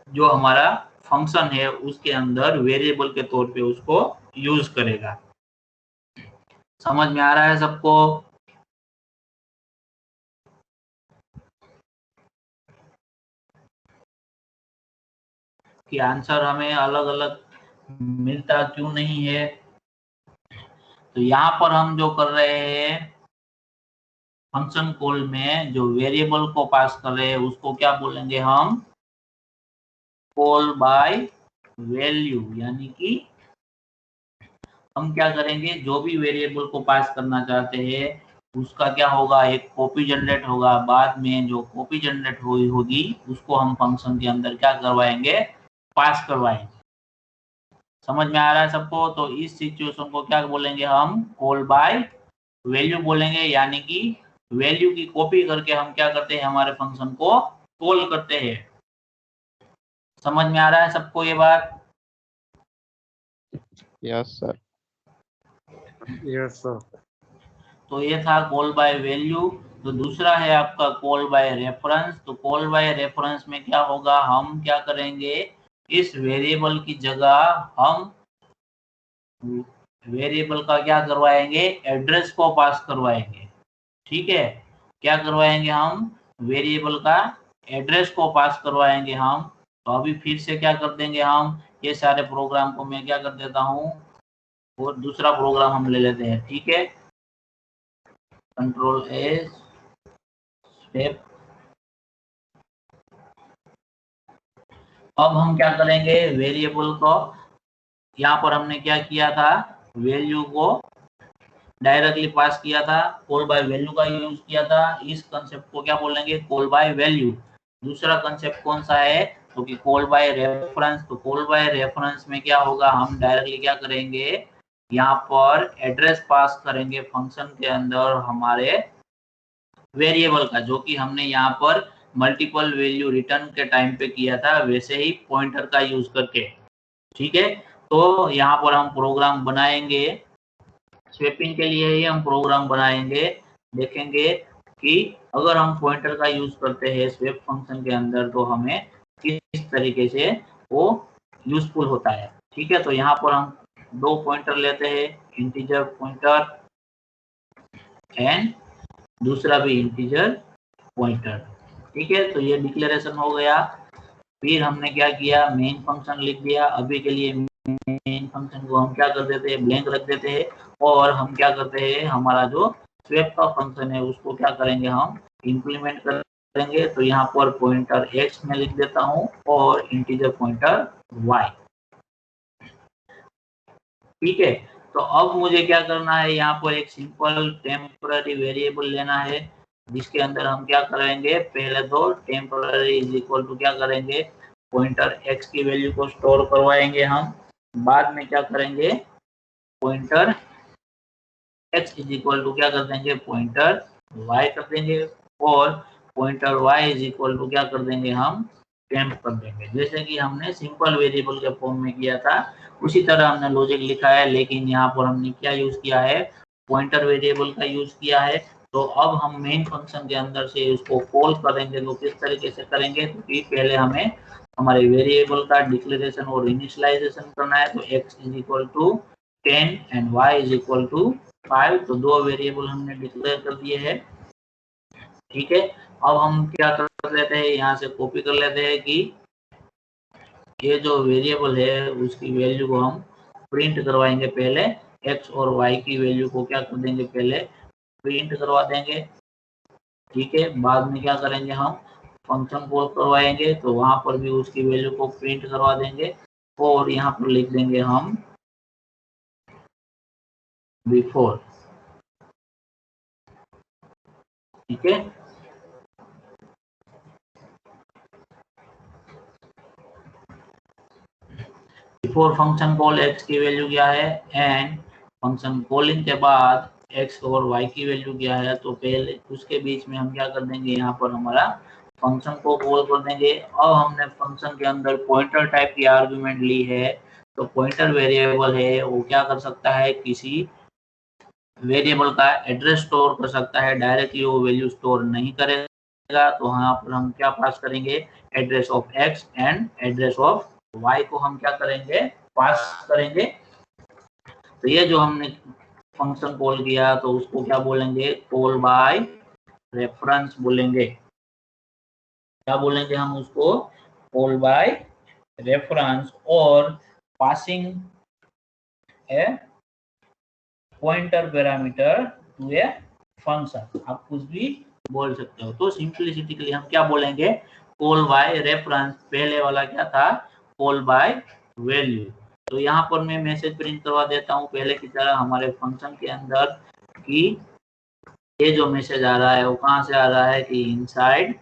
जो हमारा फंक्शन है उसके अंदर वेरिएबल के तौर पे उसको यूज करेगा। समझ में आ रहा है सबको? कि आंसर हमें अलग अलग मिलता क्यों नहीं है? तो यहाँ पर हम जो कर रहे हैं फंक्शन कॉल में जो वेरिएबल को पास कर रहे हैं उसको क्या बोलेंगे हम, कॉल बाय वैल्यू। यानी कि हम क्या करेंगे, जो भी वेरिएबल को पास करना चाहते हैं उसका क्या होगा, एक कॉपी जनरेट होगा, बाद में जो कॉपी जनरेट हुई होगी उसको हम फंक्शन के अंदर क्या करवाएंगे, पास करवाएंगे। समझ में आ रहा है सबको? तो इस सिचुएशन को क्या बोलेंगे हम, कॉल बाय वैल्यू बोलेंगे। यानी कि वैल्यू की कॉपी करके हम क्या करते हैं, हमारे फंक्शन को कॉल करते हैं। समझ में आ रहा है सबको ये बात? Yes sir. Yes sir. तो ये था कॉल बाय वैल्यू। तो दूसरा है आपका कॉल बाय रेफरेंस। तो कॉल बाय रेफरेंस में क्या होगा, हम क्या करेंगे, इस वेरिएबल की जगह हम वेरिएबल का क्या करवाएंगे, एड्रेस को पास करवाएंगे। ठीक है, क्या करवाएंगे हम, वेरिएबल का एड्रेस को पास करवाएंगे हम। तो अभी फिर से क्या कर देंगे हम, ये सारे प्रोग्राम को मैं क्या कर देता हूँ और दूसरा प्रोग्राम हम ले लेते हैं। ठीक है, कंट्रोल एस स्टेप। अब हम क्या करेंगे, वेरिएबल को यहाँ पर हमने क्या किया था, वैल्यू को डायरेक्टली पास किया था, कॉल बाय वैल्यू का यूज किया था। इस कंसेप्ट को क्या बोलेंगे, कॉल बाय वैल्यू। दूसरा कंसेप्ट कौन सा है, तो कि कॉल बाय रेफरेंस। तो कॉल बाय रेफरेंस में क्या होगा, हम डायरेक्टली क्या करेंगे, यहाँ पर एड्रेस पास करेंगे फंक्शन के अंदर हमारे वेरिएबल का, जो कि हमने यहाँ पर मल्टीपल वैल्यू रिटर्न के टाइम पे किया था, वैसे ही पॉइंटर का यूज करके। ठीक है, तो यहाँ पर हम प्रोग्राम बनाएंगे, स्वेपिंग के लिए ही हम प्रोग्राम बनाएंगे। देखेंगे कि अगर हम पॉइंटर का यूज करते हैं स्वेप फंक्शन के अंदर तो हमें किस तरीके से वो यूजफुल होता है। ठीक है, तो यहाँ पर हम दो पॉइंटर लेते हैं, इंटीजर पॉइंटर एंड दूसरा भी इंटीजर पॉइंटर। ठीक है, तो ये डिक्लेरेशन हो गया। फिर हमने क्या किया, मेन फंक्शन लिख दिया। अभी के लिए मेन फंक्शन को हम क्या कर देते हैं, ब्लैंक रख देते हैं और हम क्या करते हैं, हमारा जो स्वेप का फंक्शन है उसको क्या करेंगे, हम इंप्लीमेंट करेंगे। तो यहाँ पर पॉइंटर x में लिख देता हूँ और इंटीजर पॉइंटर y। ठीक है, तो अब मुझे क्या करना है, यहाँ पर एक सिंपल टेम्पररी वेरिएबल लेना है जिसके अंदर हम क्या करेंगे, पहले तो टेम्पररी इज इक्वल टू क्या करेंगे, पॉइंटर x की वैल्यू को स्टोर करवाएंगे हम। बाद में क्या करेंगे, pointer x is equal to क्या कर देंगे, पॉइंटर y कर देंगे, और pointer y is equal to क्या कर देंगे, हम टेम्प कर देंगे। जैसे कि हमने सिंपल वेरिएबल के फॉर्म में किया था उसी तरह हमने लॉजिक लिखा है, लेकिन यहाँ पर हमने क्या यूज किया है, पॉइंटर वेरिएबल का यूज किया है। तो अब हम मेन फंक्शन के अंदर से उसको कॉल करेंगे, तो किस तरीके से करेंगे, तो पहले हमें हमारे वेरिएबल का डिक्लेरेशन और इनिशियलाइजेशन करना है। तो x is equal to 10 and y is equal to 5, तो दो वेरिएबल हमने डिक्लेयर कर दिए हैं। ठीक है, अब हम क्या कर लेते हैं, यहाँ से कॉपी कर लेते हैं कि ये जो वेरिएबल है उसकी वैल्यू को हम प्रिंट करवाएंगे। पहले x और y की वैल्यू को क्या कर देंगे, पहले प्रिंट करवा देंगे। ठीक है, बाद में क्या करेंगे, हम फंक्शन कॉल करवाएंगे, तो वहां पर भी उसकी वैल्यू को प्रिंट करवा देंगे, और यहाँ पर लिख देंगे हम बिफोर। ठीक है, बिफोर फंक्शन कॉल x की वैल्यू क्या है, एंड फंक्शन कॉलिंग के बाद x और y की वैल्यू क्या है, तो पहले उसके बीच में हम क्या कर देंगे, यहाँ पर हमारा फंक्शन को कॉल कर देंगे। अब हमने फंक्शन के अंदर पॉइंटर टाइप की आर्गुमेंट ली है, तो पॉइंटर वेरिएबल है वो क्या कर सकता है, किसी वेरिएबल का एड्रेस स्टोर कर सकता है, डायरेक्टली वो वैल्यू स्टोर नहीं करेगा। तो यहाँ पर हम क्या पास करेंगे, address of x and address of y को हम क्या करेंगे, पास करेंगे। तो ये जो हमने फंक्शन कॉल किया तो उसको क्या बोलेंगे, कॉल बाय रेफरेंस बोलेंगे। क्या बोलेंगे हम उसको, कॉल बाय रेफरेंस, और passing a pointer parameter to a function, आप कुछ भी बोल सकते हो। तो सिंपलिसिटी के लिए हम क्या बोलेंगे, कॉल बाय रेफरेंस, पहले वाला क्या था, कॉल बाय वैल्यू। तो यहाँ पर मैं मैसेज प्रिंट करवा देता हूँ पहले की तरह हमारे फंक्शन के अंदर, कि ये जो मैसेज आ रहा है वो कहाँ से आ रहा है, कि इनसाइड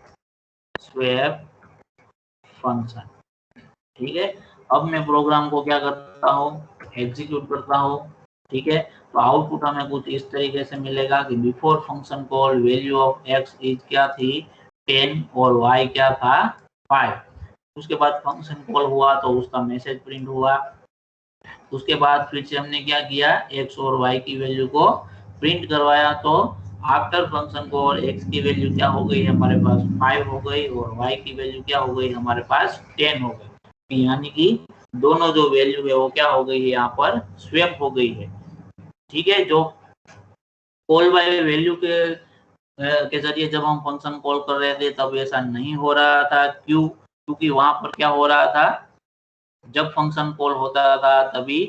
स्वैप फंक्शन। ठीक है, अब मैं प्रोग्राम को क्या करता हूँ, एग्जीक्यूट करता हूँ। ठीक है, तो आउटपुट हमें कुछ इस तरीके से मिलेगा कि before function call value of x is क्या थी, 10, और y क्या था, 5। उसके बाद फंक्शन कॉल हुआ तो उसका मैसेज प्रिंट हुआ। उसके बाद फिर से हमने क्या किया, x और y की वैल्यू को प्रिंट करवाया। तो आफ्टर फंक्शन कॉल x की वैल्यू क्या हो गई, हमारे पास 5 हो गई, और y की वैल्यू क्या हो गई, हमारे पास 10 हो गई। यानी कि दोनों जो वैल्यू है वो क्या हो गई है, यहाँ पर स्वैप हो गई है। ठीक है, जो कॉल बाय वैल्यू के जरिए जब हम फंक्शन कॉल कर रहे थे तब ऐसा नहीं हो रहा था। क्यों, क्योंकि वहां पर क्या हो रहा था, जब फंक्शन कॉल होता था तभी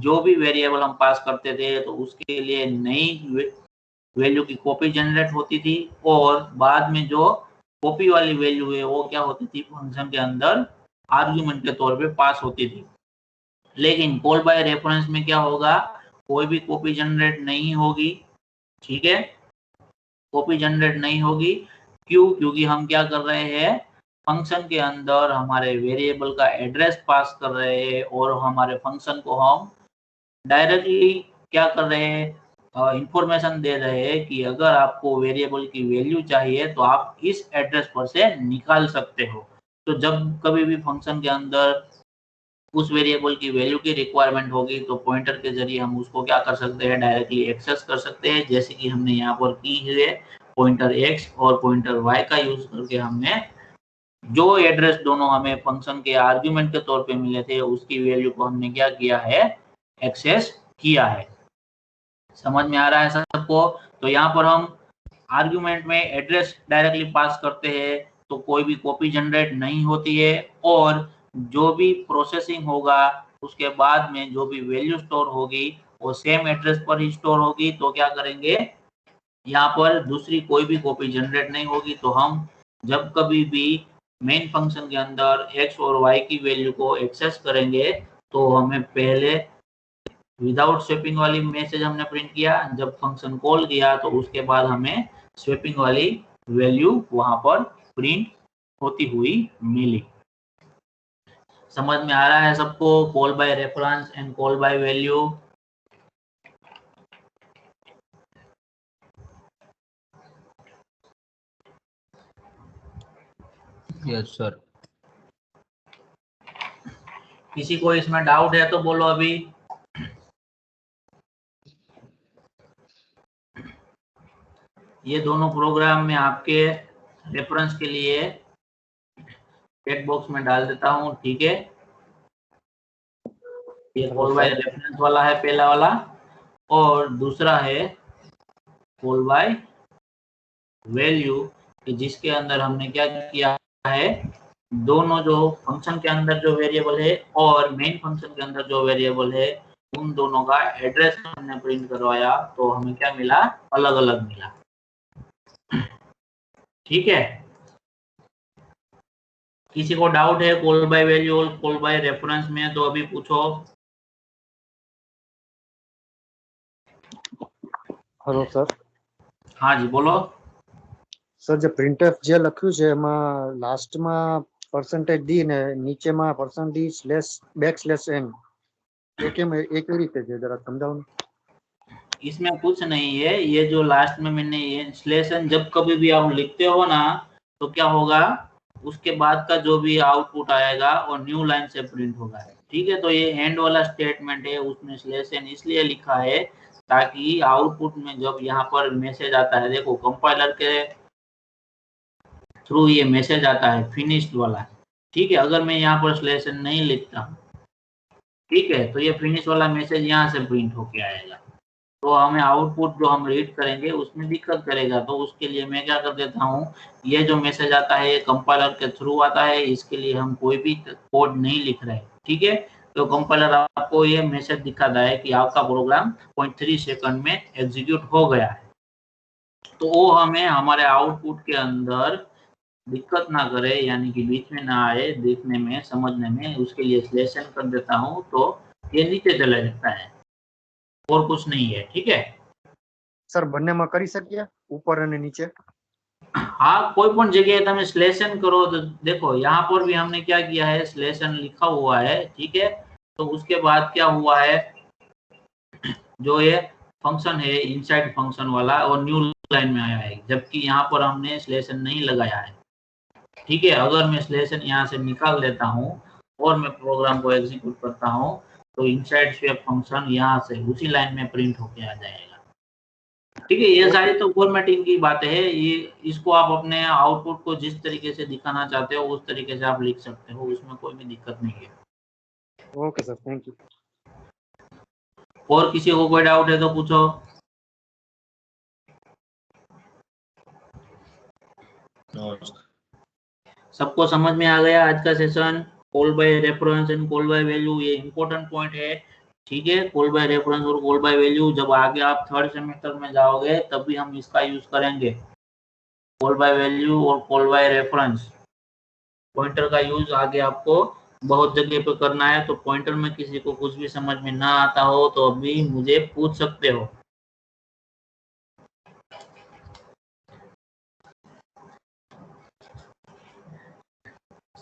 जो भी वेरिएबल हम पास करते थे तो उसके लिए नई वैल्यू की कॉपी जनरेट होती थी, और बाद में जो कॉपी वाली वैल्यू है वो क्या होती थी, फंक्शन के अंदर आर्गुमेंट के तौर पे पास होती थी। लेकिन कॉल बाय रेफरेंस में क्या होगा, कोई भी कॉपी जनरेट नहीं होगी। ठीक है, कॉपी जनरेट नहीं होगी। क्यों, क्योंकि हम क्या कर रहे हैं, फंक्शन के अंदर हमारे वेरिएबल का एड्रेस पास कर रहे हैं, और हमारे फंक्शन को हम डायरेक्टली क्या कर रहे हैं, इंफॉर्मेशन दे रहे हैं कि अगर आपको वेरिएबल की वैल्यू चाहिए तो आप इस एड्रेस पर से निकाल सकते हो। तो जब कभी भी फंक्शन के अंदर उस वेरिएबल की वैल्यू की रिक्वायरमेंट होगी तो पॉइंटर के जरिए हम उसको क्या कर सकते हैं, डायरेक्टली एक्सेस कर सकते हैं, जैसे कि हमने यहाँ पर की है, पॉइंटर x और पॉइंटर y का यूज करके हमने जो एड्रेस दोनों हमें फंक्शन के आर्गुमेंट के तौर पे मिले थे उसकी वैल्यू को हमने क्या किया है, एक्सेस किया है। समझ में आ रहा है सबको। तो यहाँ पर हम आर्गुमेंट में एड्रेस डायरेक्टली पास करते हैं तो कोई भी कॉपी जनरेट नहीं होती है, और जो भी प्रोसेसिंग होगा उसके बाद में जो भी वैल्यू स्टोर होगी वो सेम एड्रेस पर ही स्टोर होगी। तो क्या करेंगे, यहाँ पर दूसरी कोई भी कॉपी जनरेट नहीं होगी। तो हम जब कभी भी मेन फंक्शन के अंदर x और y की वैल्यू को एक्सेस करेंगे तो हमें पहले विदाउट स्वेपिंग वाली मैसेज हमने प्रिंट किया, जब फंक्शन कॉल किया तो उसके बाद हमें स्वेपिंग वाली वैल्यू वहां पर प्रिंट होती हुई मिली। समझ में आ रहा है सबको? Call by reference and call by value. Yes sir. किसी को इसमें डाउट है तो बोलो अभी। ये दोनों प्रोग्राम में आपके रेफरेंस के लिए चेक बॉक्स में डाल देता हूँ, ठीक है। ये कॉल बाय रेफरेंस वाला है पहला वाला, और दूसरा है कॉल बाय वैल्यू, जिसके अंदर हमने क्या किया है, दोनों जो फंक्शन के अंदर जो वेरिएबल है और मेन फंक्शन के अंदर जो वेरिएबल है, उन दोनों का एड्रेस हमने प्रिंट करवाया, तो हमें क्या मिला, अलग अलग मिला, ठीक है। किसी को डाउट है कॉल बाय वैल्यू और कॉल बाय रेफरेंस में, तो अभी पूछो। Hello sir. हाँ जी बोलो। સર જે પ્રિન્ટએફ જે લખ્યું છે એમાં લાસ્ટમાં પરસેન્ટેજ ડી ને નીચેમાં percent D slash backslash n એ કેમ એ કેવી રીતે છે જરા સમજાવો ને। इसमें कुछ नहीं है, ये जो लास्ट में मैंने ये स्लेश एन जब कभी भी आप लिखते हो ना, तो क्या होगा, उसके बाद का जो भी आउटपुट आएगा वो न्यू लाइन से प्रिंट होगा, ठीक है। तो ये एंड वाला स्टेटमेंट है, उसमें स्लेश एन इसलिए लिखा है ताकि आउटपुट में जब यहाँ पर मैसेज आता है, देखो कंपाइलर के थ्रू ये मैसेज आता है फिनिश्ड वाला, ठीक है। अगर मैं यहाँ पर स्लेश एन नहीं लिखता हूँ, ठीक है, तो ये फिनिश वाला मैसेज यहाँ से प्रिंट होके आएगा, तो हमें आउटपुट जो हम रीड करेंगे उसमें दिक्कत करेगा। तो उसके लिए मैं क्या कर देता हूँ, ये जो मैसेज आता है ये कंपाइलर के थ्रू आता है, इसके लिए हम कोई भी कोड नहीं लिख रहे, ठीक है। तो कंपाइलर आपको ये मैसेज दिखाता है कि आपका प्रोग्राम 0.3 सेकंड में एग्जीक्यूट हो गया है, तो वो हमें हमारे आउटपुट के अंदर दिक्कत ना करे, यानी कि बीच में ना आए देखने में समझने में, उसके लिए स्लेश एन कर देता हूँ, तो ये नीचे चला जाता है, और कुछ नहीं है, ठीक है। સર બંનેમાં કરી શકીએ ઉપર અને નીચે? हाँ, कोई पण जगह તમે स्लेश एन करो, तो देखो यहाँ पर भी हमने क्या किया है, स्लेश एन लिखा हुआ है, ठीक है। तो उसके बाद क्या हुआ है, जो ये फंक्शन है इनसाइड फंक्शन वाला, और न्यू लाइन में आया है, जबकि यहाँ पर हमने स्लेश एन नहीं लगाया है, ठीक है। अगर मैं स्लेश एन यहाँ से निकाल देता हूँ और मैं प्रोग्राम को एग्जीक्यूट करता हूँ, तो इनसाइड स्वेप फंक्शन यहाँ से उसी लाइन में प्रिंट होके आ जाएगा, ठीक है। ये सारी तो फॉर्मेटिंग की बातें है, ये इसको आप अपने आउटपुट को जिस तरीके से दिखाना चाहते हो उस तरीके से आप लिख सकते हो, उसमें कोई भी दिक्कत नहीं है। Okay sir, thank you. और किसी को कोई डाउट है तो पूछो। सबको समझ में आ गया आज का session? Call by reference and call by value, ये इंपॉर्टेंट पॉइंट है, ठीक है। कॉल बाय रेफरेंस और कॉल बाय वैल्यू जब आगे आप थर्ड सेमेस्टर में जाओगे तब भी हम इसका यूज करेंगे, कॉल बाय वैल्यू और कॉल बाय रेफरेंस। पॉइंटर का यूज आगे आपको बहुत जगह पे करना है, तो पॉइंटर में किसी को कुछ भी समझ में ना आता हो तो अभी मुझे पूछ सकते हो।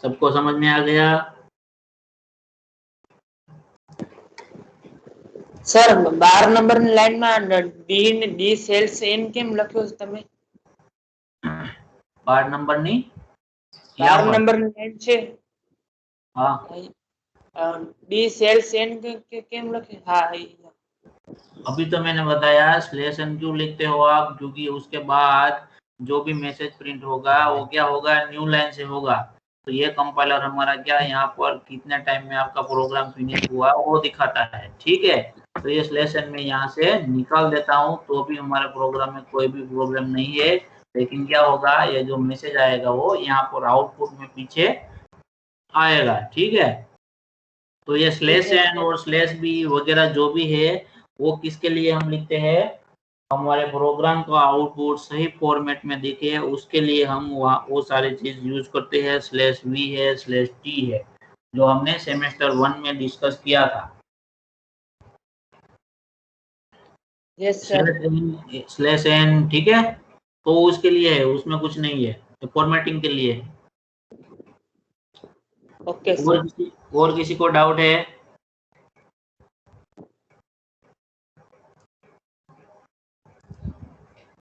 सबको समझ में आ गया? સર 12 નંબરની લાઈનમાં ડી સેલ્સ એન કેમ લખ્યો છે તમે? 12 નંબરની 12 નંબરની લાઈન છે, हाँ, डी सेल्स एन કેમ લખે? હા, अभी तो मैंने बताया स्लेश एन क्यों लिखते हो आप, क्योंकि उसके बाद जो भी मैसेज प्रिंट होगा वो क्या होगा, न्यू लाइन से होगा। तो ये कंपाइलर हमारा क्या यहाँ पर कितने टाइम में आपका प्रोग्राम फिनिश हुआ वो दिखाता है, ठीक है। तो ये स्लेश एन में यहाँ से निकाल देता हूँ, तो भी हमारे प्रोग्राम में कोई भी प्रॉब्लम नहीं है, लेकिन क्या होगा, ये जो मैसेज आएगा वो यहाँ पर आउटपुट में पीछे आएगा, ठीक है। तो ये स्लेश एन और स्लेश बी वगैरह जो भी है वो किसके लिए हम लिखते हैं, हमारे प्रोग्राम का आउटपुट सही फॉर्मेट में दिखे उसके लिए हम वो सारी चीज यूज करते हैं। स्लेश वी है, स्लेश टी है, जो हमने सेमेस्टर 1 में डिस्कस किया था। Yes sir. स्लेश एन, ठीक है, तो उसके लिए है, उसमें कुछ नहीं है, तो फॉर्मेटिंग के लिए है। Okay sir. और किसी को डाउट है?